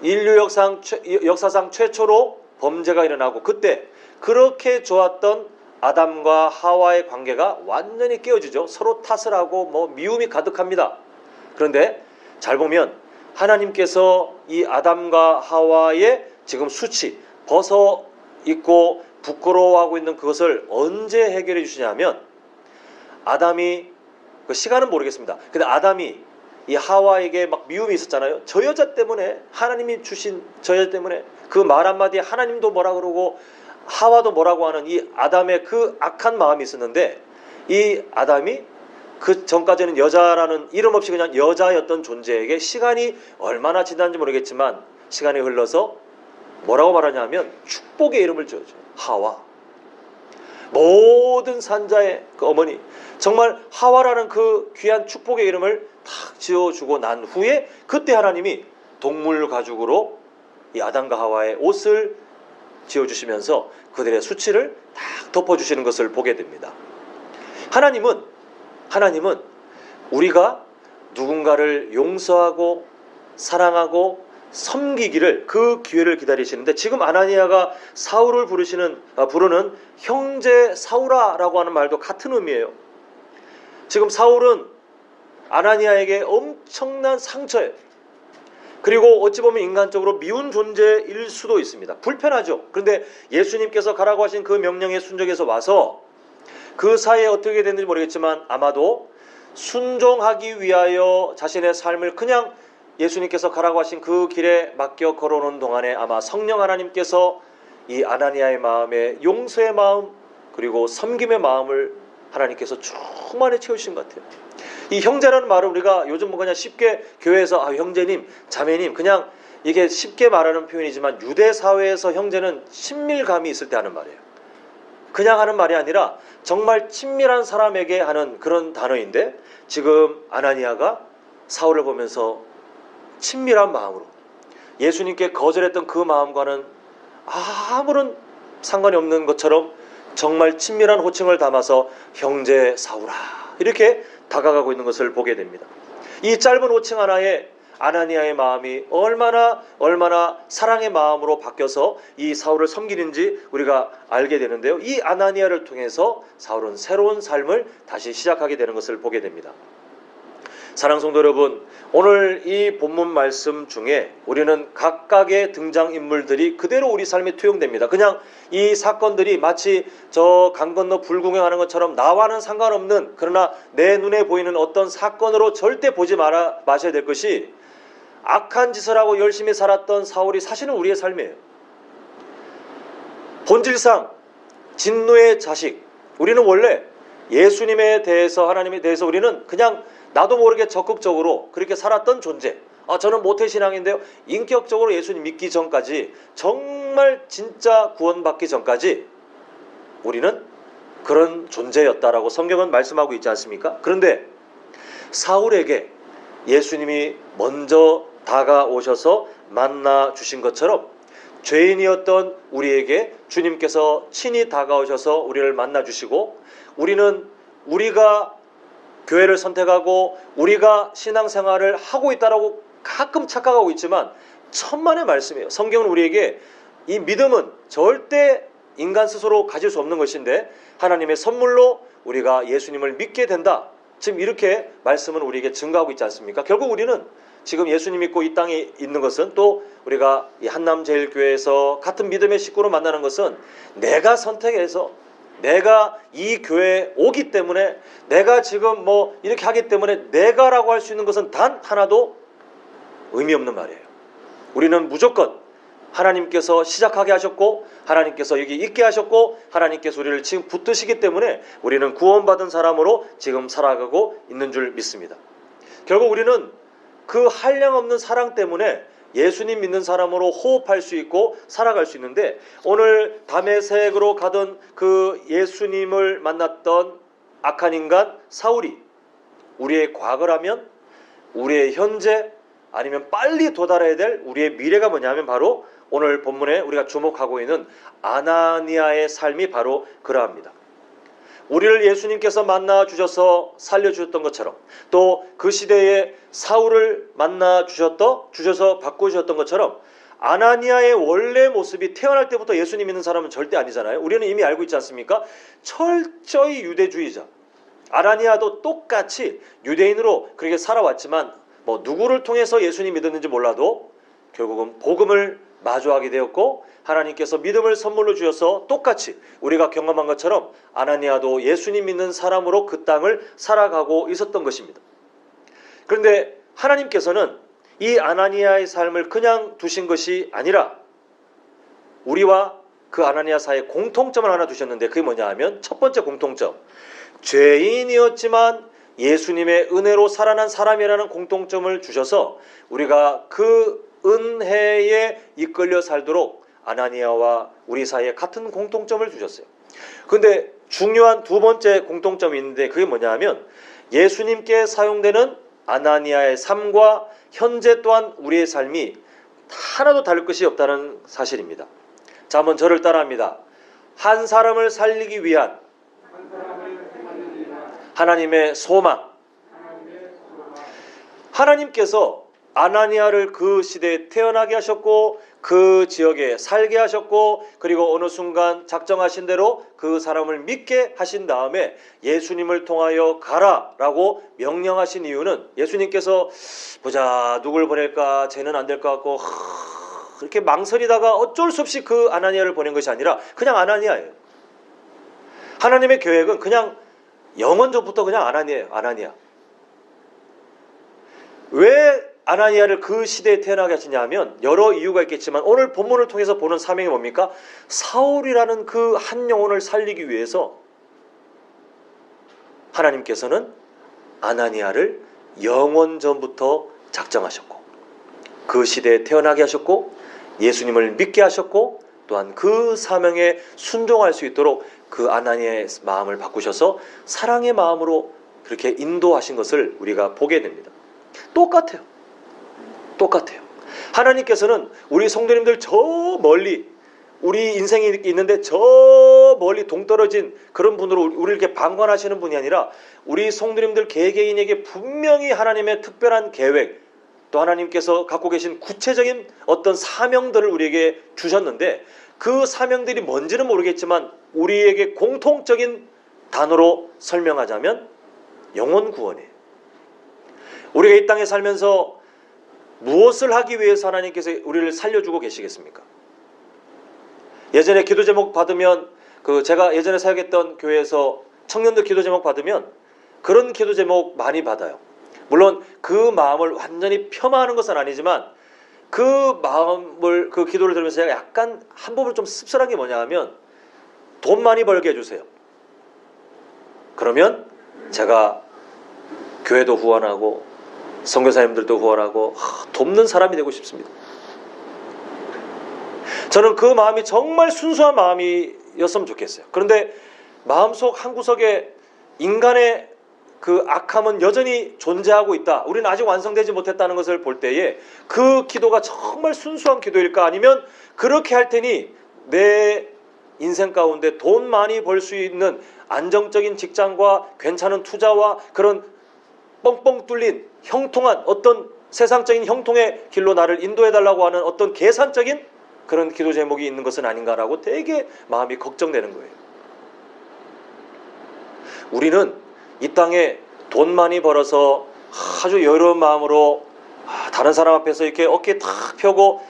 인류 역사상 최초로 범죄가 일어나고, 그때 그렇게 좋았던 아담과 하와의 관계가 완전히 깨어지죠. 서로 탓을 하고 미움이 가득합니다. 그런데 잘 보면 하나님께서 이 아담과 하와의 지금 수치, 벗어 있고 부끄러워하고 있는 그것을 언제 해결해 주시냐면, 아담이 그 시간은 모르겠습니다. 근데 아담이 이 하와에게 막 미움이 있었잖아요. 저 여자 때문에, 하나님이 주신 저 여자 때문에, 그 말 한마디에 하나님도 뭐라 그러고 하와도 뭐라고 하는 이 아담의 그 악한 마음이 있었는데, 이 아담이 그 전까지는 여자라는 이름 없이 그냥 여자였던 존재에게 시간이 얼마나 지났는지 모르겠지만 시간이 흘러서 뭐라고 말하냐면 축복의 이름을 지어줘요. 하와. 모든 산자의 그 어머니, 정말 하와라는 그 귀한 축복의 이름을 탁 지어주고 난 후에 그때 하나님이 동물 가죽으로 이 아담과 하와의 옷을 지어주시면서 그들의 수치를 탁 덮어주시는 것을 보게 됩니다. 하나님은 우리가 누군가를 용서하고 사랑하고 섬기기를, 그 기회를 기다리시는데, 지금 아나니아가 사울을 부르는 형제 사울아라고 하는 말도 같은 의미예요. 지금 사울은 아나니아에게 엄청난 상처예요. 그리고 어찌 보면 인간적으로 미운 존재일 수도 있습니다. 불편하죠. 그런데 예수님께서 가라고 하신 그 명령에 순종해서 와서 그 사이에 어떻게 됐는지 모르겠지만 아마도 순종하기 위하여 자신의 삶을 그냥 예수님께서 가라고 하신 그 길에 맡겨 걸어오는 동안에 아마 성령 하나님께서 이 아나니아의 마음에 용서의 마음, 그리고 섬김의 마음을 하나님께서 충만히 채우신 것 같아요. 이 형제라는 말을 우리가 요즘 뭐 그냥 쉽게 교회에서 형제님, 자매님, 그냥 이게 쉽게 말하는 표현이지만 유대 사회에서 형제는 친밀감이 있을 때 하는 말이에요. 그냥 하는 말이 아니라 정말 친밀한 사람에게 하는 그런 단어인데, 지금 아나니아가 사울을 보면서 친밀한 마음으로 예수님께 거절했던 그 마음과는 아무런 상관이 없는 것처럼 정말 친밀한 호칭을 담아서 형제 사울아 이렇게 다가가고 있는 것을 보게 됩니다. 이 짧은 호칭 하나에 아나니아의 마음이 얼마나 사랑의 마음으로 바뀌어서 이 사울을 섬기는지 우리가 알게 되는데요. 이 아나니아를 통해서 사울은 새로운 삶을 다시 시작하게 되는 것을 보게 됩니다. 사랑하는 성도 여러분, 오늘 이 본문 말씀 중에 우리는 각각의 등장인물들이 그대로 우리 삶에 투영됩니다. 그냥 이 사건들이 마치 저 강 건너 불구경하는 것처럼 나와는 상관없는, 그러나 내 눈에 보이는 어떤 사건으로 절대 보지 마셔야 될 것이, 악한 짓을 하고 열심히 살았던 사울이 사실은 우리의 삶이에요. 본질상 진노의 자식, 우리는 원래 예수님에 대해서, 하나님에 대해서 우리는 그냥 나도 모르게 적극적으로 그렇게 살았던 존재. 저는 모태신앙인데요, 인격적으로 예수님 믿기 전까지, 정말 진짜 구원받기 전까지 우리는 그런 존재였다라고 성경은 말씀하고 있지 않습니까? 그런데 사울에게 예수님이 먼저 다가오셔서 만나 주신 것처럼 죄인이었던 우리에게 주님께서 친히 다가오셔서 우리를 만나 주시고, 우리가 교회를 선택하고 우리가 신앙생활을 하고 있다라고 가끔 착각하고 있지만 천만의 말씀이에요. 성경은 우리에게 이 믿음은 절대 인간 스스로 가질 수 없는 것인데 하나님의 선물로 우리가 예수님을 믿게 된다. 지금 이렇게 말씀은 우리에게 증거하고 있지 않습니까? 결국 우리는 지금 예수님 믿고 이 땅에 있는 것은, 또 우리가 이 한남제일교회에서 같은 믿음의 식구로 만나는 것은 내가 선택해서, 내가 이 교회에 오기 때문에, 내가 지금 뭐 이렇게 하기 때문에 내가라고 할 수 있는 것은 단 하나도 의미 없는 말이에요. 우리는 무조건 하나님께서 시작하게 하셨고, 하나님께서 여기 있게 하셨고, 하나님께서 우리를 지금 붙드시기 때문에 우리는 구원받은 사람으로 지금 살아가고 있는 줄 믿습니다. 결국 우리는 그 한량없는 사랑 때문에 예수님 믿는 사람으로 호흡할 수 있고 살아갈 수 있는데, 오늘 다메섹으로 가던 그 예수님을 만났던 악한 인간 사울이 우리의 과거라면, 우리의 현재, 아니면 빨리 도달해야 될 우리의 미래가 뭐냐면 바로 오늘 본문에 우리가 주목하고 있는 아나니아의 삶이 바로 그러합니다. 우리를 예수님께서 만나 주셔서 살려주셨던 것처럼, 또 그 시대에 사울을 만나 주셔서 바꾸셨던 것처럼, 아나니아의 원래 모습이 태어날 때부터 예수님 믿는 사람은 절대 아니잖아요. 우리는 이미 알고 있지 않습니까? 철저히 유대주의자. 아나니아도 똑같이 유대인으로 그렇게 살아왔지만, 누구를 통해서 예수님 믿었는지 몰라도 결국은 복음을 마주하게 되었고 하나님께서 믿음을 선물로 주셔서 똑같이 우리가 경험한 것처럼 아나니아도 예수님 믿는 사람으로 그 땅을 살아가고 있었던 것입니다. 그런데 하나님께서는 이 아나니아의 삶을 그냥 두신 것이 아니라 우리와 그 아나니아 사이에 공통점을 하나 두셨는데 그게 뭐냐 하면 첫 번째 공통점, 죄인이었지만 예수님의 은혜로 살아난 사람이라는 공통점을 주셔서 우리가 그 은혜에 이끌려 살도록 아나니아와 우리 사이에 같은 공통점을 주셨어요. 그런데 중요한 두 번째 공통점이 있는데 그게 뭐냐 하면 예수님께 사용되는 아나니아의 삶과 현재 또한 우리의 삶이 하나도 다를 것이 없다는 사실입니다. 자, 한번 저를 따라합니다. 한 사람을 살리기 위한 하나님의 소망. 하나님께서 아나니아를 그 시대에 태어나게 하셨고 그 지역에 살게 하셨고 그리고 어느 순간 작정하신 대로 그 사람을 믿게 하신 다음에 예수님을 통하여 가라라고 명령하신 이유는 예수님께서 보자 누굴 보낼까 쟤는 안 될 것 같고 그렇게 망설이다가 어쩔 수 없이 그 아나니아를 보낸 것이 아니라 그냥 아나니아예요. 하나님의 계획은 그냥 영원전부터 그냥 아나니아예요. 아나니아. 왜 아나니아를 그 시대에 태어나게 하시냐 하면 여러 이유가 있겠지만 오늘 본문을 통해서 보는 사명이 뭡니까? 사울이라는 그 한 영혼을 살리기 위해서 하나님께서는 아나니아를 영원전부터 작정하셨고 그 시대에 태어나게 하셨고 예수님을 믿게 하셨고 또한 그 사명에 순종할 수 있도록 그 아나니아의 마음을 바꾸셔서 사랑의 마음으로 그렇게 인도하신 것을 우리가 보게 됩니다. 똑같아요. 하나님께서는 우리 성도님들 저 멀리 우리 인생이 있는데 저 멀리 동떨어진 그런 분으로 우리를 이렇게 방관하시는 분이 아니라 우리 성도님들 개개인에게 분명히 하나님의 특별한 계획 또 하나님께서 갖고 계신 구체적인 어떤 사명들을 우리에게 주셨는데 그 사명들이 뭔지는 모르겠지만 우리에게 공통적인 단어로 설명하자면 영혼 구원이에요. 우리가 이 땅에 살면서 무엇을 하기 위해서 하나님께서 우리를 살려주고 계시겠습니까? 예전에 기도 제목 받으면 제가 예전에 사역했던 교회에서 청년들 기도 제목 받으면 그런 기도 제목 많이 받아요. 물론 그 마음을 완전히 폄하하는 것은 아니지만 그 마음을 그 기도를 들으면서 제가 약간 한 부분 좀 씁쓸한 게 뭐냐 하면 돈 많이 벌게 해주세요. 그러면 제가 교회도 후원하고 선교사님들도 후원하고 돕는 사람이 되고 싶습니다. 저는 그 마음이 정말 순수한 마음이었으면 좋겠어요. 그런데 마음속 한구석에 인간의 그 악함은 여전히 존재하고 있다. 우리는 아직 완성되지 못했다는 것을 볼 때에 그 기도가 정말 순수한 기도일까? 아니면 그렇게 할 테니 내 인생 가운데 돈 많이 벌 수 있는 안정적인 직장과 괜찮은 투자와 그런 뻥뻥 뚫린 형통한 어떤 세상적인 형통의 길로 나를 인도해달라고 하는 어떤 계산적인 그런 기도 제목이 있는 것은 아닌가라고 되게 마음이 걱정되는 거예요. 우리는 이 땅에 돈 많이 벌어서 아주 여유로운 마음으로 다른 사람 앞에서 이렇게 어깨 탁 펴고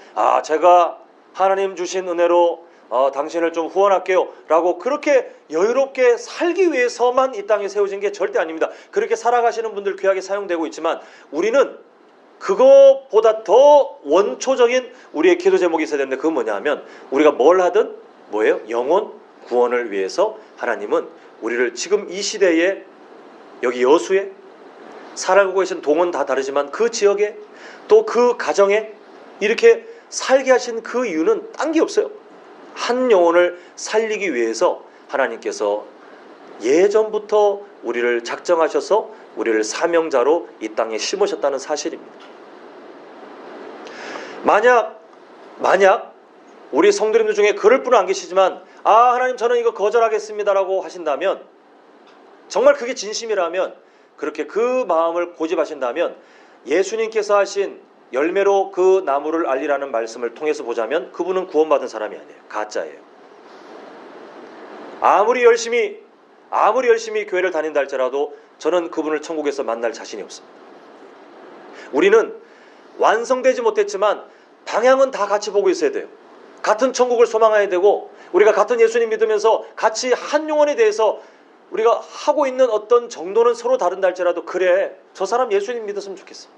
제가 하나님 주신 은혜로 당신을 좀 후원할게요 라고 그렇게 여유롭게 살기 위해서만 이 땅에 세워진 게 절대 아닙니다. 그렇게 살아가시는 분들 귀하게 사용되고 있지만 우리는 그것보다 더 원초적인 우리의 기도 제목이 있어야 되는데 그건 뭐냐 하면 우리가 뭘 하든 뭐예요? 영혼 구원을 위해서 하나님은 우리를 지금 이 시대에 여기 여수에 살아가고 계신 동은 다 다르지만 그 지역에 또 그 가정에 이렇게 살게 하신 그 이유는 딴 게 없어요. 한 영혼을 살리기 위해서 하나님께서 예전부터 우리를 작정하셔서 우리를 사명자로 이 땅에 심으셨다는 사실입니다. 만약 우리 성도님들 중에 그럴 분은 안 계시지만 하나님 저는 이거 거절하겠습니다라고 하신다면 정말 그게 진심이라면 그렇게 그 마음을 고집하신다면 예수님께서 하신 열매로 그 나무를 알리라는 말씀을 통해서 보자면 그분은 구원받은 사람이 아니에요. 가짜예요. 아무리 열심히 교회를 다닌다 할지라도 저는 그분을 천국에서 만날 자신이 없습니다. 우리는 완성되지 못했지만 방향은 다 같이 보고 있어야 돼요. 같은 천국을 소망해야 되고 우리가 같은 예수님 믿으면서 같이 한 영혼에 대해서 우리가 하고 있는 어떤 정도는 서로 다른다 할지라도 그래 저 사람 예수님 믿었으면 좋겠어.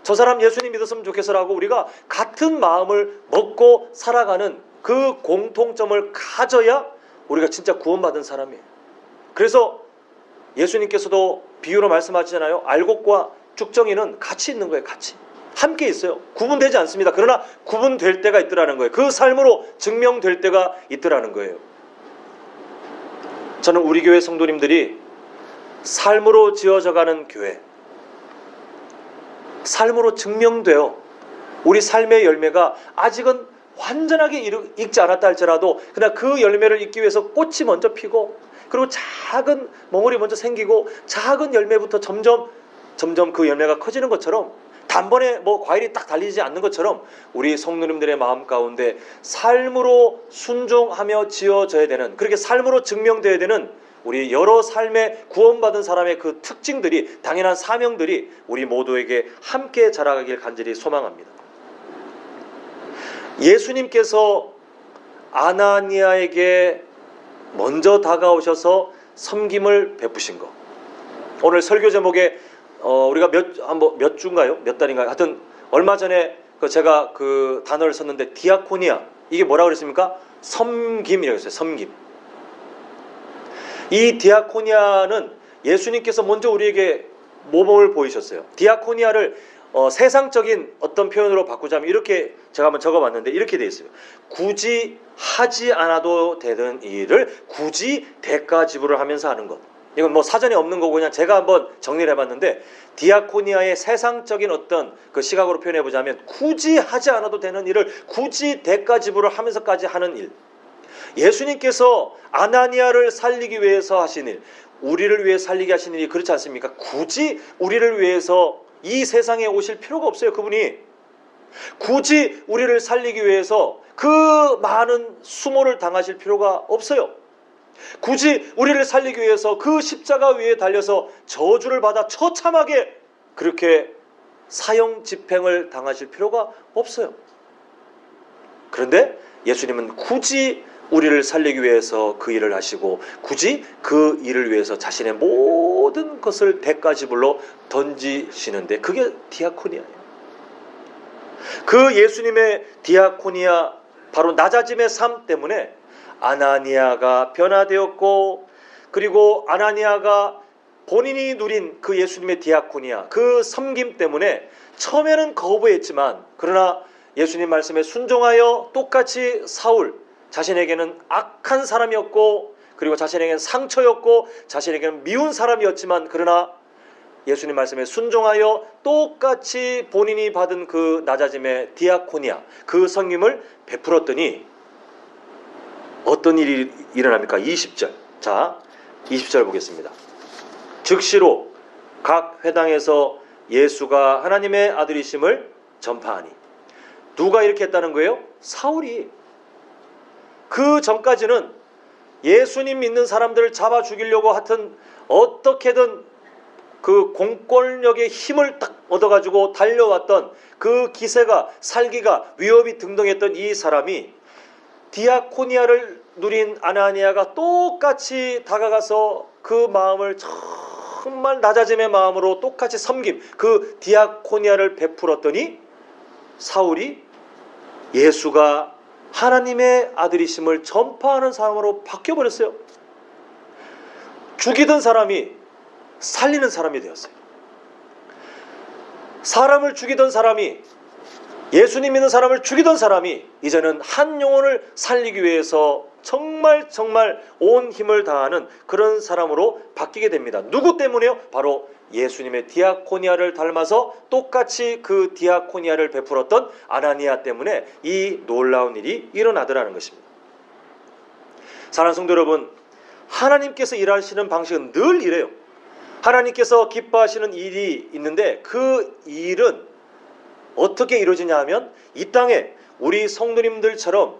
저 사람 예수님 믿었으면 좋겠어라고 우리가 같은 마음을 먹고 살아가는 그 공통점을 가져야 우리가 진짜 구원받은 사람이에요. 그래서 예수님께서도 비유로 말씀하시잖아요. 알곡과 쭉정이는 같이 있는 거예요. 같이. 함께 있어요. 구분되지 않습니다. 그러나 구분될 때가 있더라는 거예요. 그 삶으로 증명될 때가 있더라는 거예요. 저는 우리 교회 성도님들이 삶으로 지어져가는 교회, 삶으로 증명되어 우리 삶의 열매가 아직은 완전하게 익지 않았다 할지라도 그냥 그 열매를 익기 위해서 꽃이 먼저 피고 그리고 작은 멍울이 먼저 생기고 작은 열매부터 점점 그 열매가 커지는 것처럼 단번에 과일이 딱 달리지 않는 것처럼 우리 성도님들의 마음 가운데 삶으로 순종하며 지어져야 되는, 그렇게 삶으로 증명되어야 되는 우리 여러 삶의 구원받은 사람의 그 특징들이, 당연한 사명들이 우리 모두에게 함께 자라가길 간절히 소망합니다. 예수님께서 아나니아에게 먼저 다가오셔서 섬김을 베푸신 것, 오늘 설교 제목에 우리가 몇 주인가요? 몇 달인가요? 하여튼 얼마 전에 제가 그 단어를 썼는데 디아코니아, 이게 뭐라고 그랬습니까? 섬김이라고 했어요. 섬김. 이 디아코니아는 예수님께서 먼저 우리에게 모범을 보이셨어요. 디아코니아를 세상적인 어떤 표현으로 바꾸자면 이렇게 제가 한번 적어봤는데 이렇게 돼 있어요. 굳이 하지 않아도 되는 일을 굳이 대가 지불을 하면서 하는 것. 이건 사전에 없는 거고 그냥 제가 한번 정리를 해봤는데, 디아코니아의 세상적인 어떤 그 시각으로 표현해보자면 굳이 하지 않아도 되는 일을 굳이 대가 지불을 하면서까지 하는 일. 예수님께서 아나니아를 살리기 위해서 하신 일, 우리를 위해 살리게 하신 일이 그렇지 않습니까? 굳이 우리를 위해서 이 세상에 오실 필요가 없어요. 그분이 굳이 우리를 살리기 위해서 그 많은 수모를 당하실 필요가 없어요. 굳이 우리를 살리기 위해서 그 십자가 위에 달려서 저주를 받아 처참하게 그렇게 사형 집행을 당하실 필요가 없어요. 그런데 예수님은 굳이 우리를 살리기 위해서 그 일을 하시고 굳이 그 일을 위해서 자신의 모든 것을 대가지불로 던지시는데, 그게 디아코니아예요. 그 예수님의 디아코니아, 바로 낮아짐의 삶 때문에 아나니아가 변화되었고, 그리고 아나니아가 본인이 누린 그 예수님의 디아코니아, 그 섬김 때문에 처음에는 거부했지만, 그러나 예수님 말씀에 순종하여 똑같이 사울, 자신에게는 악한 사람이었고 그리고 자신에게는 상처였고 자신에게는 미운 사람이었지만, 그러나 예수님 말씀에 순종하여 똑같이 본인이 받은 그 낮아짐의 디아코니아, 그 섬김을 베풀었더니 어떤 일이 일어납니까? 20절. 자, 20절 보겠습니다. 즉시로 각 회당에서 예수가 하나님의 아들이심을 전파하니. 누가 이렇게 했다는 거예요? 사울이. 그 전까지는 예수님 믿는 사람들을 잡아 죽이려고 하여튼 어떻게든 그 공권력의 힘을 딱 얻어가지고 달려왔던 그 기세가, 살기가, 위협이 등등했던 이 사람이 디아코니아를 누린 아나니아가 똑같이 다가가서 그 마음을 정말 낮아짐의 마음으로 똑같이 섬김, 그 디아코니아를 베풀었더니 사울이 예수가 하나님의 아들이심을 전파하는 사람으로 바뀌어버렸어요. 죽이던 사람이 살리는 사람이 되었어요. 사람을 죽이던 사람이, 예수님 믿는 사람을 죽이던 사람이 이제는 한 영혼을 살리기 위해서 정말 온 힘을 다하는 그런 사람으로 바뀌게 됩니다. 누구 때문에요? 바로 예수님의 디아코니아를 닮아서 똑같이 그 디아코니아를 베풀었던 아나니아 때문에 이 놀라운 일이 일어나더라는 것입니다. 사랑하는 성도 여러분, 하나님께서 일하시는 방식은 늘 이래요. 하나님께서 기뻐하시는 일이 있는데 그 일은 어떻게 이루어지냐 하면, 이 땅에 우리 성도님들처럼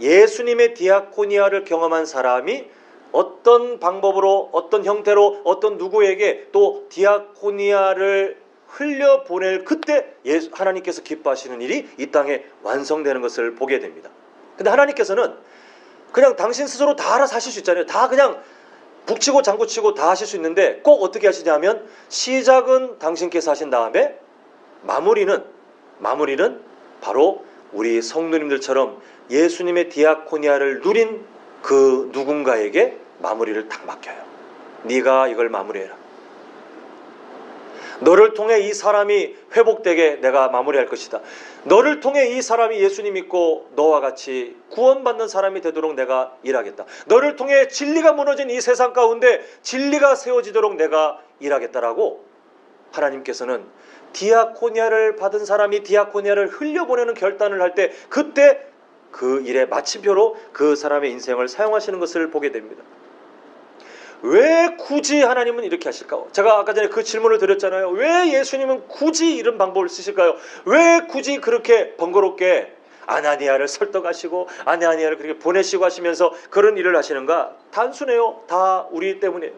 예수님의 디아코니아를 경험한 사람이 어떤 방법으로, 어떤 형태로, 어떤 누구에게 또 디아코니아를 흘려보낼 그때 하나님께서 기뻐하시는 일이 이 땅에 완성되는 것을 보게 됩니다. 근데 하나님께서는 그냥 당신 스스로 다 알아서 하실 수 있잖아요. 다 그냥 북치고 장구치고 다 하실 수 있는데 꼭 어떻게 하시냐면 시작은 당신께서 하신 다음에 마무리는 바로 우리 성도님들처럼 예수님의 디아코니아를 누린 그 누군가에게 마무리를 딱 맡겨요. 네가 이걸 마무리해라. 너를 통해 이 사람이 회복되게 내가 마무리할 것이다. 너를 통해 이 사람이 예수님 믿고 너와 같이 구원받는 사람이 되도록 내가 일하겠다. 너를 통해 진리가 무너진 이 세상 가운데 진리가 세워지도록 내가 일하겠다라고 하나님께서는 디아코니아를 받은 사람이 디아코니아를 흘려보내는 결단을 할 때 그때 그 일의 마침표로 그 사람의 인생을 사용하시는 것을 보게 됩니다. 왜 굳이 하나님은 이렇게 하실까요? 제가 아까 전에 그 질문을 드렸잖아요. 왜 예수님은 굳이 이런 방법을 쓰실까요? 왜 굳이 그렇게 번거롭게 아나니아를 설득하시고 아나니아를 그렇게 보내시고 하시면서 그런 일을 하시는가? 단순해요. 다 우리 때문이에요.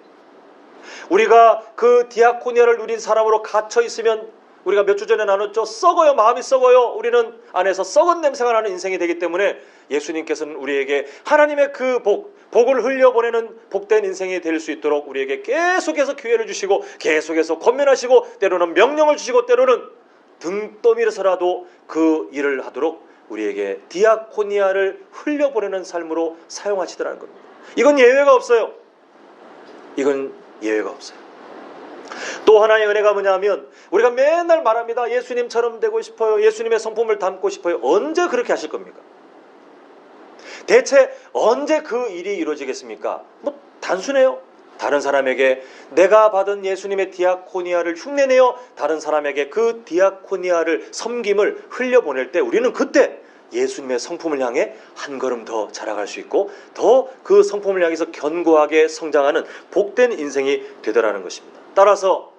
우리가 그 디아코니아를 누린 사람으로 갇혀 있으면 우리가 몇 주 전에 나눴죠. 썩어요. 마음이 썩어요. 우리는 안에서 썩은 냄새가 나는 인생이 되기 때문에 예수님께서는 우리에게 하나님의 그 복을 흘려보내는 복된 인생이 될 수 있도록 우리에게 계속해서 기회를 주시고 계속해서 권면하시고 때로는 명령을 주시고 때로는 등 떠밀어서라도 그 일을 하도록 우리에게 디아코니아를 흘려보내는 삶으로 사용하시더라는 겁니다. 이건 예외가 없어요. 이건 예외가 없어요. 또 하나의 은혜가 뭐냐면 우리가 맨날 말합니다. 예수님처럼 되고 싶어요. 예수님의 성품을 담고 싶어요. 언제 그렇게 하실 겁니까? 대체 언제 그 일이 이루어지겠습니까? 뭐 단순해요. 다른 사람에게 내가 받은 예수님의 디아코니아를 흉내내어 다른 사람에게 그 디아코니아를 섬김을 흘려보낼 때 우리는 그때 예수님의 성품을 향해 한 걸음 더 자라갈 수 있고 더 그 성품을 향해서 견고하게 성장하는 복된 인생이 되더라는 것입니다. 따라서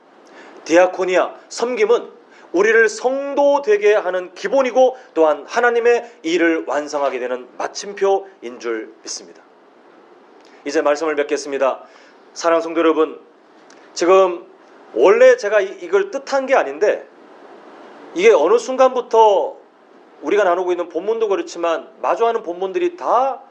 디아코니아, 섬김은 우리를 성도 되게 하는 기본이고 또한 하나님의 일을 완성하게 되는 마침표인 줄 믿습니다. 이제 말씀을 맺겠습니다. 사랑하는 성도 여러분, 지금 원래 제가 이걸 뜻한 게 아닌데 이게 어느 순간부터 우리가 나누고 있는 본문도 그렇지만 마주하는 본문들이 다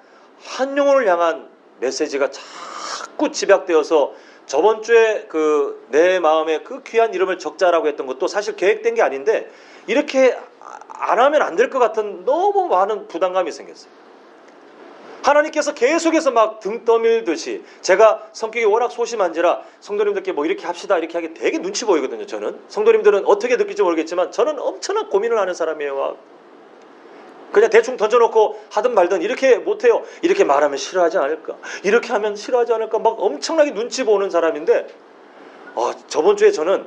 한 영혼을 향한 메시지가 자꾸 집약되어서 저번 주에 그 내 마음에 그 귀한 이름을 적자라고 했던 것도 사실 계획된 게 아닌데 이렇게 안 하면 안 될 것 같은 너무 많은 부담감이 생겼어요. 하나님께서 계속해서 막 등 떠밀듯이 제가 성격이 워낙 소심한지라 성도님들께 뭐 이렇게 합시다 이렇게 하기 되게 눈치 보이거든요. 저는 성도님들은 어떻게 느낄지 모르겠지만 저는 엄청난 고민을 하는 사람이에요. 그냥 대충 던져놓고 하든 말든 이렇게 못해요. 이렇게 말하면 싫어하지 않을까? 이렇게 하면 싫어하지 않을까? 막 엄청나게 눈치 보는 사람인데 저번 주에 저는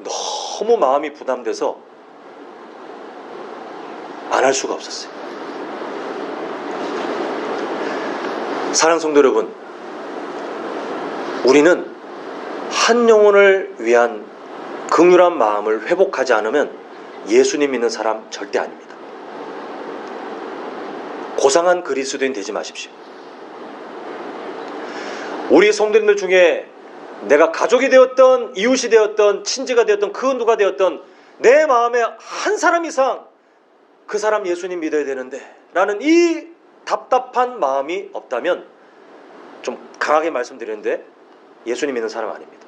너무 마음이 부담돼서 안 할 수가 없었어요. 사랑하는 성도 여러분, 우리는 한 영혼을 위한 긍휼한 마음을 회복하지 않으면 예수님 믿는 사람 절대 아닙니다. 고상한 그리스도인 되지 마십시오. 우리 성도님들 중에 내가 가족이 되었던 이웃이 되었던 친지가 되었던 그 누가 되었던 내 마음에 한 사람 이상 그 사람 예수님 믿어야 되는데 라는 이 답답한 마음이 없다면 좀 강하게 말씀드리는데 예수님 믿는 사람 아닙니다.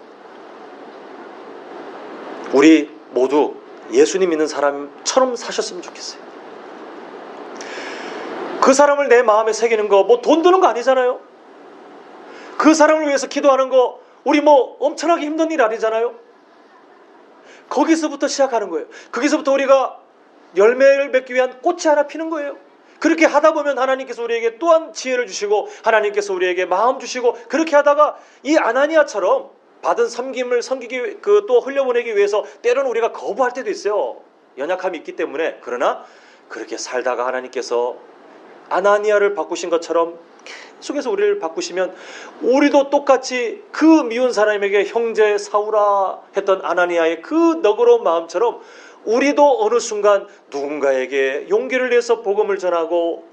우리 모두 예수님 믿는 사람처럼 사셨으면 좋겠어요. 그 사람을 내 마음에 새기는 거 뭐 돈 드는 거 아니잖아요. 그 사람을 위해서 기도하는 거 우리 뭐 엄청나게 힘든 일 아니잖아요. 거기서부터 시작하는 거예요. 거기서부터 우리가 열매를 맺기 위한 꽃이 하나 피는 거예요. 그렇게 하다 보면 하나님께서 우리에게 또한 지혜를 주시고 하나님께서 우리에게 마음 주시고 그렇게 하다가 이 아나니아처럼 받은 섬김을 섬기기 또 흘려보내기 위해서 때로는 우리가 거부할 때도 있어요. 연약함이 있기 때문에. 그러나 그렇게 살다가 하나님께서 아나니아를 바꾸신 것처럼 계속해서 우리를 바꾸시면 우리도 똑같이 그 미운 사람에게 형제 사우라 했던 아나니아의 그 너그러운 마음처럼 우리도 어느 순간 누군가에게 용기를 내서 복음을 전하고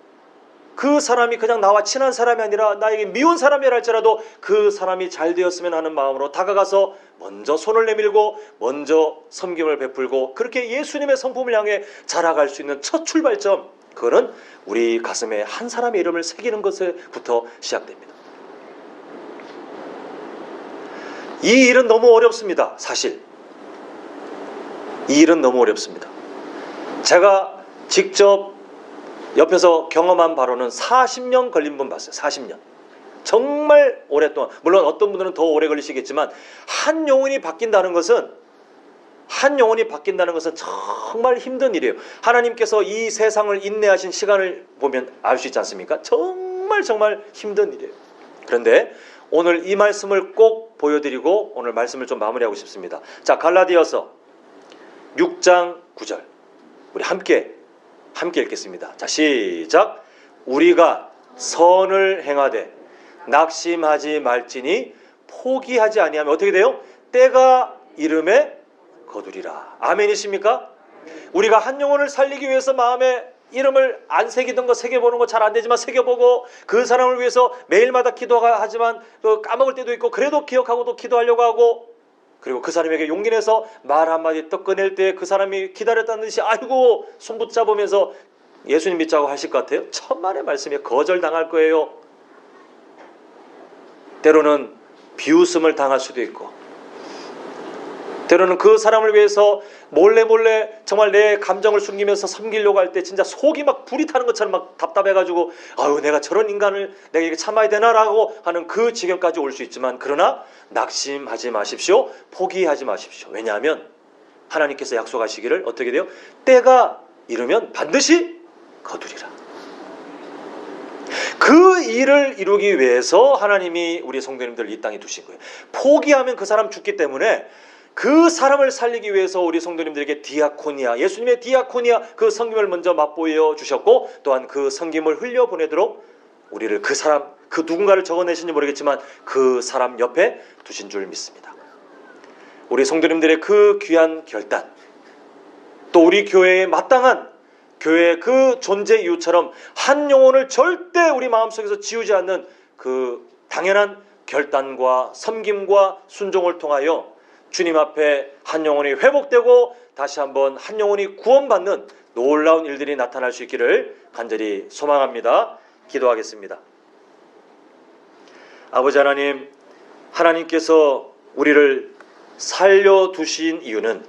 그 사람이 그냥 나와 친한 사람이 아니라 나에게 미운 사람이라 할지라도 그 사람이 잘 되었으면 하는 마음으로 다가가서 먼저 손을 내밀고 먼저 섬김을 베풀고 그렇게 예수님의 성품을 향해 자라갈 수 있는 첫 출발점, 그거는 우리 가슴에 한 사람의 이름을 새기는 것에부터 시작됩니다. 이 일은 너무 어렵습니다. 사실 이 일은 너무 어렵습니다. 제가 직접 옆에서 경험한 바로는 40년 걸린 분 봤어요. 40년. 정말 오랫동안, 물론 어떤 분들은 더 오래 걸리시겠지만 한 영혼이 바뀐다는 것은 정말 힘든 일이에요. 하나님께서 이 세상을 인내하신 시간을 보면 알 수 있지 않습니까? 정말 힘든 일이에요. 그런데 오늘 이 말씀을 꼭 보여드리고 오늘 말씀을 좀 마무리하고 싶습니다. 자, 갈라디아서 6장 9절 우리 함께 읽겠습니다. 자, 시작. 우리가 선을 행하되 낙심하지 말지니 포기하지 아니하면 어떻게 돼요? 때가 이름에 거두리라. 아멘이십니까? 우리가 한 영혼을 살리기 위해서 마음에 이름을 안 새기던 거 새겨보는 거 잘 안 되지만 새겨보고 그 사람을 위해서 매일마다 기도하지만 까먹을 때도 있고 그래도 기억하고 또 기도하려고 하고 그리고 그 사람에게 용기 내서 말 한마디 떡 꺼낼 때 그 사람이 기다렸다는 듯이 아이고 손 붙잡으면서 예수님 믿자고 하실 것 같아요? 천만의 말씀에 거절당할 거예요. 때로는 비웃음을 당할 수도 있고 때로는 그 사람을 위해서 몰래 정말 내 감정을 숨기면서 섬기려고 할 때 진짜 속이 막 불이 타는 것처럼 막 답답해가지고 아유 내가 저런 인간을 내가 이렇게 참아야 되나라고 하는 그 지경까지 올 수 있지만 그러나 낙심하지 마십시오. 포기하지 마십시오. 왜냐하면 하나님께서 약속하시기를 어떻게 돼요? 때가 이르면 반드시 거두리라. 그 일을 이루기 위해서 하나님이 우리 성도님들 이 땅에 두신 거예요. 포기하면 그 사람 죽기 때문에 그 사람을 살리기 위해서 우리 성도님들에게 디아코니아, 예수님의 디아코니아 그 섬김을 먼저 맛보여 주셨고 또한 그 섬김을 흘려보내도록 우리를 그 사람, 그 누군가를 적어내신지 모르겠지만 그 사람 옆에 두신 줄 믿습니다. 우리 성도님들의 그 귀한 결단, 또 우리 교회에 마땅한 교회의 그 존재 이유처럼 한 영혼을 절대 우리 마음속에서 지우지 않는 그 당연한 결단과 섬김과 순종을 통하여 주님 앞에 한 영혼이 회복되고 다시 한번 한 영혼이 구원받는 놀라운 일들이 나타날 수 있기를 간절히 소망합니다. 기도하겠습니다. 아버지 하나님, 하나님께서 우리를 살려두신 이유는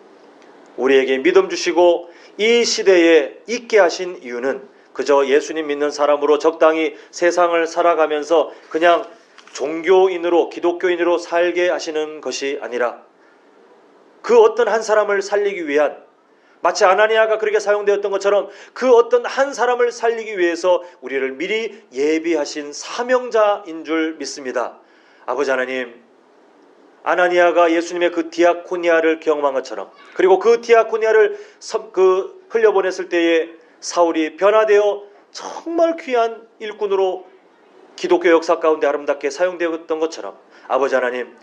우리에게 믿음 주시고 이 시대에 있게 하신 이유는 그저 예수님 믿는 사람으로 적당히 세상을 살아가면서 그냥 종교인으로 기독교인으로 살게 하시는 것이 아니라 그 어떤 한 사람을 살리기 위한 마치 아나니아가 그렇게 사용되었던 것처럼 그 어떤 한 사람을 살리기 위해서 우리를 미리 예비하신 사명자인 줄 믿습니다. 아버지 하나님, 아나니아가 예수님의 그 디아코니아를 경험한 것처럼 그리고 그 디아코니아를 흘려보냈을 때에 사울이 변화되어 정말 귀한 일꾼으로 기독교 역사 가운데 아름답게 사용되었던 것처럼 아버지 하나님,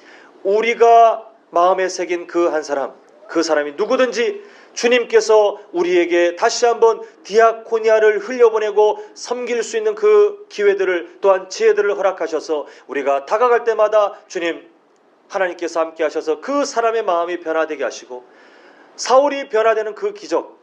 우리가 마음에 새긴 그 한 사람, 그 사람이 누구든지 주님께서 우리에게 다시 한번 디아코니아를 흘려보내고 섬길 수 있는 그 기회들을 또한 지혜들을 허락하셔서 우리가 다가갈 때마다 주님 하나님께서 함께 하셔서 그 사람의 마음이 변화되게 하시고 사울이 변화되는 그 기적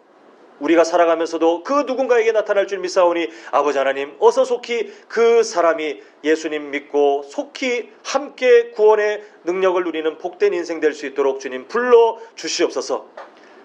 우리가 살아가면서도 그 누군가에게 나타날 줄 믿사오니 아버지 하나님 어서 속히 그 사람이 예수님 믿고 속히 함께 구원의 능력을 누리는 복된 인생 될 수 있도록 주님 불러주시옵소서.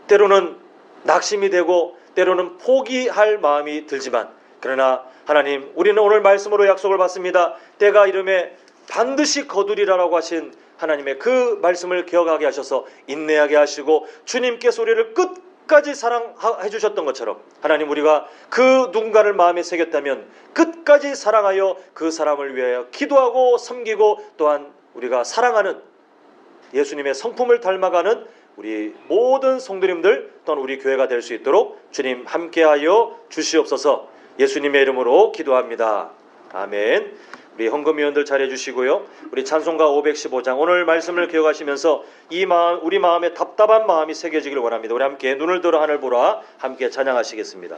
때로는 낙심이 되고 때로는 포기할 마음이 들지만 그러나 하나님 우리는 오늘 말씀으로 약속을 받습니다. 때가 이름에 반드시 거두리라라고 하신 하나님의 그 말씀을 기억하게 하셔서 인내하게 하시고 주님께서 우리를 끝까지 사랑해 주셨던 것처럼 하나님 우리가 그 누군가를 마음에 새겼다면 끝까지 사랑하여 그 사람을 위하여 기도하고 섬기고 또한 우리가 사랑하는 예수님의 성품을 닮아가는 우리 모든 성도님들 또한 우리 교회가 될 수 있도록 주님 함께하여 주시옵소서. 예수님의 이름으로 기도합니다. 아멘. 우리 헌금위원들 잘해 주시고요. 우리 찬송가 515장 오늘 말씀을 기억하시면서 이 마음 우리 마음에 답답한 마음이 새겨지길 원합니다. 우리 함께 눈을 들어 하늘 보라 함께 찬양하시겠습니다.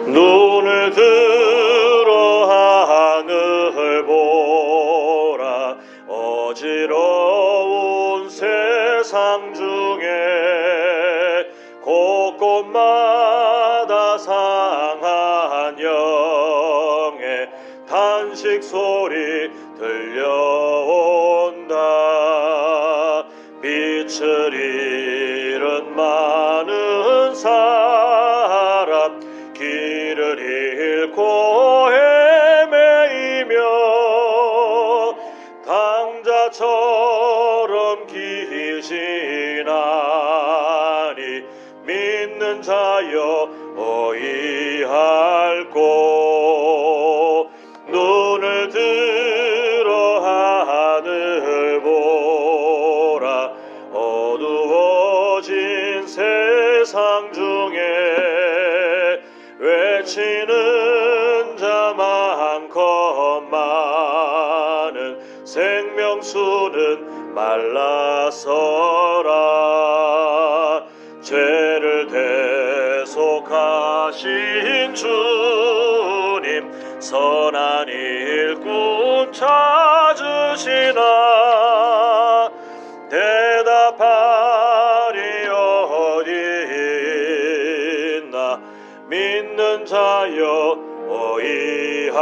눈을 들어 하늘 보 세상 중에 곳곳마다 상한 영의 탄식 소리 들려온다. 빛을 잃은 많은 사람, 길을 잃고 헤매이며 당자처럼 기신하니 믿는 자여 어이할꼬. 눈을 들어 하늘 보라. 어두워진 세상 중에 외치는 자 많건만은 생명수는 말라서라. 죄를 대속하신 주님, 선한 일꾼 찾으시나. 대답하리 어디 있나. 믿는 자여 어이할꼬.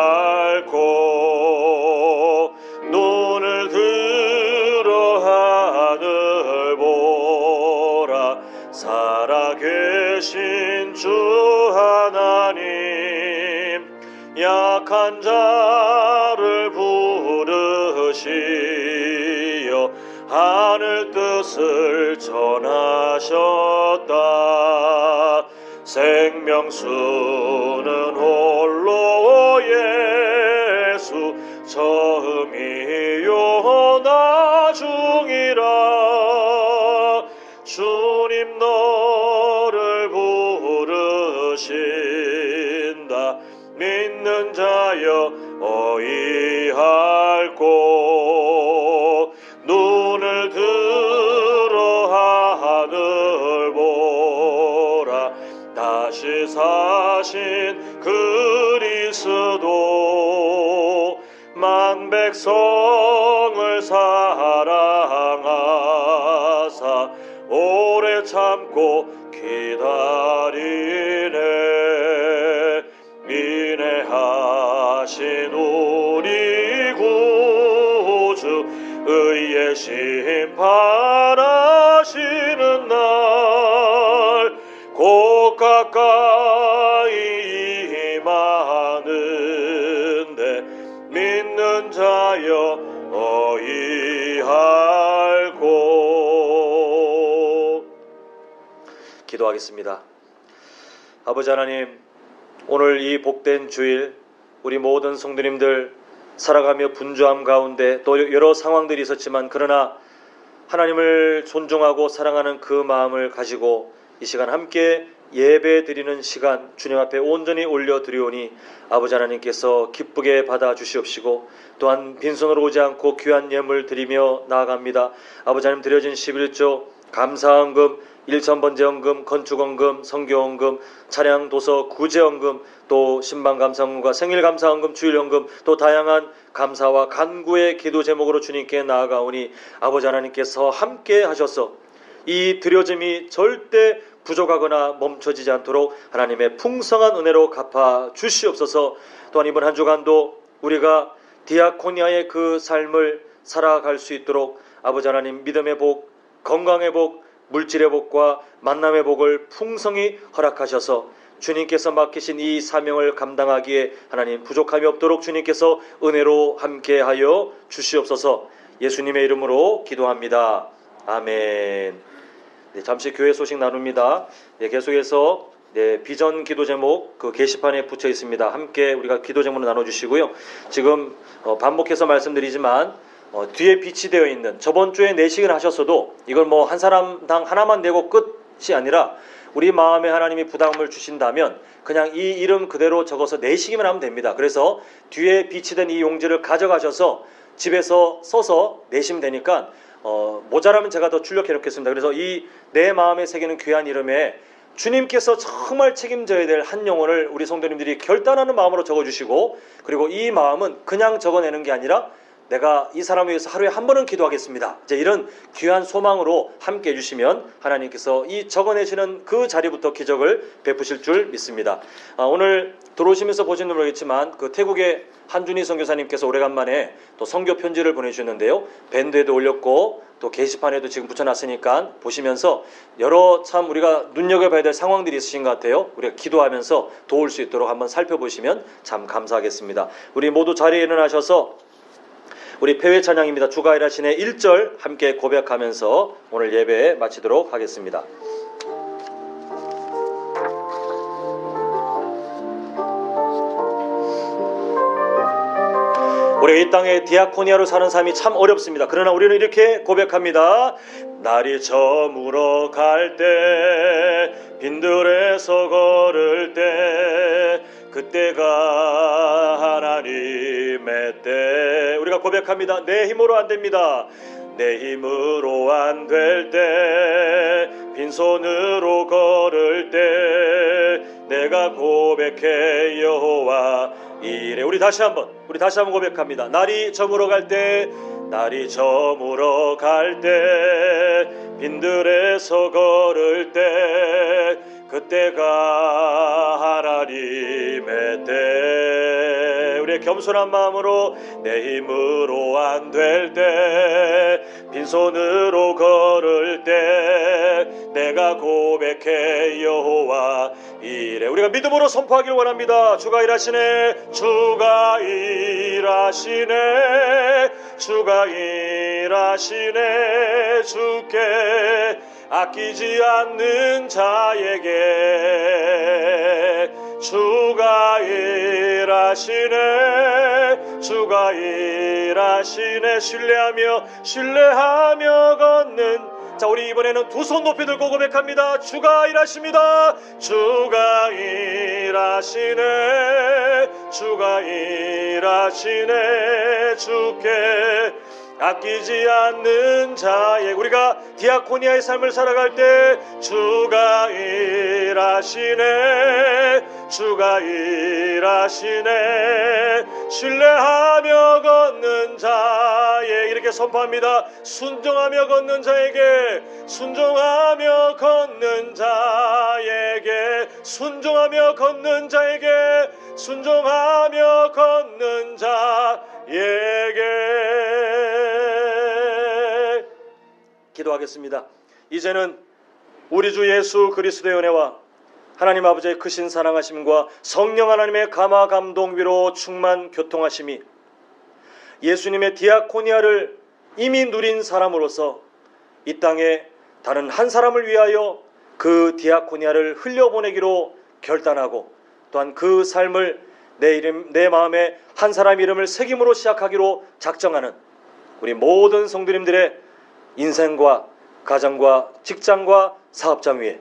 눈을 들어 하늘 보라. 살아계신 주 하나님, 약한 자를 부르시어 하늘 뜻을 전하셨다. 생명수는 홀로 예수, 처음이요 나중이라. 주님 너를 부르신다. 믿는 자여 어이할꼬. 눈을 들어 하늘 보라. 다시 사신 그리스도, 만 백성을 사랑하사 오래 참고 기다리네. 인내하신 우리 구주, 의의 심판하시는 날 곧 가까이 임하는데 믿는 자여 어이할꼬. 기도하겠습니다. 아버지 하나님, 오늘 이 복된 주일 우리 모든 성도님들 살아가며 분주함 가운데 또 여러 상황들이 있었지만, 그러나 하나님을 존중하고 사랑하는 그 마음을 가지고 이 시간 함께 예배 드리는 시간 주님 앞에 온전히 올려드리오니 아버지 하나님께서 기쁘게 받아 주시옵시고, 또한 빈손으로 오지 않고 귀한 예물 드리며 나아갑니다. 아버지 하나님, 드려진 11조 감사헌금, 일천번제헌금, 건축헌금, 성교헌금, 차량 도서 구제헌금, 또 신방감사헌금과 생일감사헌금, 주일헌금, 또 다양한 감사와 간구의 기도 제목으로 주님께 나아가오니 아버지 하나님께서 함께 하셔서 이 드려짐이 절대 부족하거나 멈춰지지 않도록 하나님의 풍성한 은혜로 갚아 주시옵소서. 또한 이번 한 주간도 우리가 디아코니아의 그 삶을 살아갈 수 있도록 아버지 하나님 믿음의 복, 건강의 복, 물질의 복과 만남의 복을 풍성히 허락하셔서 주님께서 맡기신 이 사명을 감당하기에 하나님 부족함이 없도록 주님께서 은혜로 함께하여 주시옵소서. 예수님의 이름으로 기도합니다. 아멘. 네, 잠시 교회 소식 나눕니다. 네, 계속해서 비전 기도 제목 그 게시판에 붙여 있습니다. 함께 우리가 기도 제목을 나눠주시고요. 지금 반복해서 말씀드리지만 뒤에 비치되어 있는 저번 주에 내식을 하셨어도 이걸 뭐 한 사람당 하나만 내고 끝이 아니라 우리 마음에 하나님이 부담을 주신다면 그냥 이 이름 그대로 적어서 내시기만 하면 됩니다. 그래서 뒤에 비치된 이 용지를 가져가셔서 집에서 써서 내시면 되니까 모자라면 제가 더 출력해 놓겠습니다. 그래서 이 내 마음에 새기는 귀한 이름에 주님께서 정말 책임져야 될 한 영혼을 우리 성도님들이 결단하는 마음으로 적어주시고, 그리고 이 마음은 그냥 적어내는 게 아니라 내가 이 사람을 위해서 하루에 한 번은 기도하겠습니다. 이제 이런 귀한 소망으로 함께 해주시면 하나님께서 이 적어내시는 그 자리부터 기적을 베푸실 줄 믿습니다. 오늘 들어오시면서 보시는 모르겠지만 그 태국의 한준희 선교사님께서 오래간만에 또 선교 편지를 보내주셨는데요. 밴드에도 올렸고 또 게시판에도 지금 붙여놨으니까 보시면서 여러 참 우리가 눈여겨봐야 될 상황들이 있으신 것 같아요. 우리가 기도하면서 도울 수 있도록 한번 살펴보시면 참 감사하겠습니다. 우리 모두 자리에 일어나셔서 우리 폐회 찬양입니다. 주가 일하시네 1절 함께 고백하면서 오늘 예배 마치도록 하겠습니다. 우리가 이 땅에 디아코니아로 사는 삶이 참 어렵습니다. 그러나 우리는 이렇게 고백합니다. 날이 저물어 갈 때 빈들에서 걸을 때 그때가 하나님의 때 우리가 고백합니다. 내 힘으로 안 됩니다. 내 힘으로 안 될 때 빈손으로 걸을 때 내가 고백해 여호와 이래. 우리 다시 한번 고백합니다. 날이 저물어 갈 때 빈들에서 걸을 때 그때가 하나님의 때 우리의 겸손한 마음으로 내 힘으로 안 될 때 빈손으로 걸을 때 내가 고백해 여호와 이래. 우리가 믿음으로 선포하기를 원합니다. 주가 일하시네 주가 일하시네 주가 일하시네 주께 아끼지 않는 자에게 주가 일하시네 주가 일하시네 신뢰하며 걷는 자 우리 이번에는 두 손 높이 들고 고백합니다. 주가 일하십니다. 주가 일하시네 주가 일하시네 주께 아끼지 않는 자에 우리가 디아코니아의 삶을 살아갈 때 주가 일하시네 주가 일하시네 신뢰하며 걷는 자에 이렇게 선포합니다. 순종하며 걷는 자에게 순종하며 걷는 자에게 순종하며 걷는 자에게 순종하며 걷는 자에게 기도하겠습니다. 이제는 우리 주 예수 그리스도의 은혜와 하나님 아버지의 크신 사랑하심과 성령 하나님의 감화 감동 위로 충만 교통하심이 예수님의 디아코니아를 이미 누린 사람으로서 이 땅에 다른 한 사람을 위하여 그 디아코니아를 흘려보내기로 결단하고 또한 그 삶을 내 마음에 한 사람 이름을 새김으로 시작하기로 작정하는 우리 모든 성도님들의 인생과 가정과 직장과 사업장 위에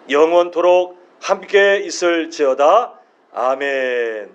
영원토록 함께 있을지어다. 아멘.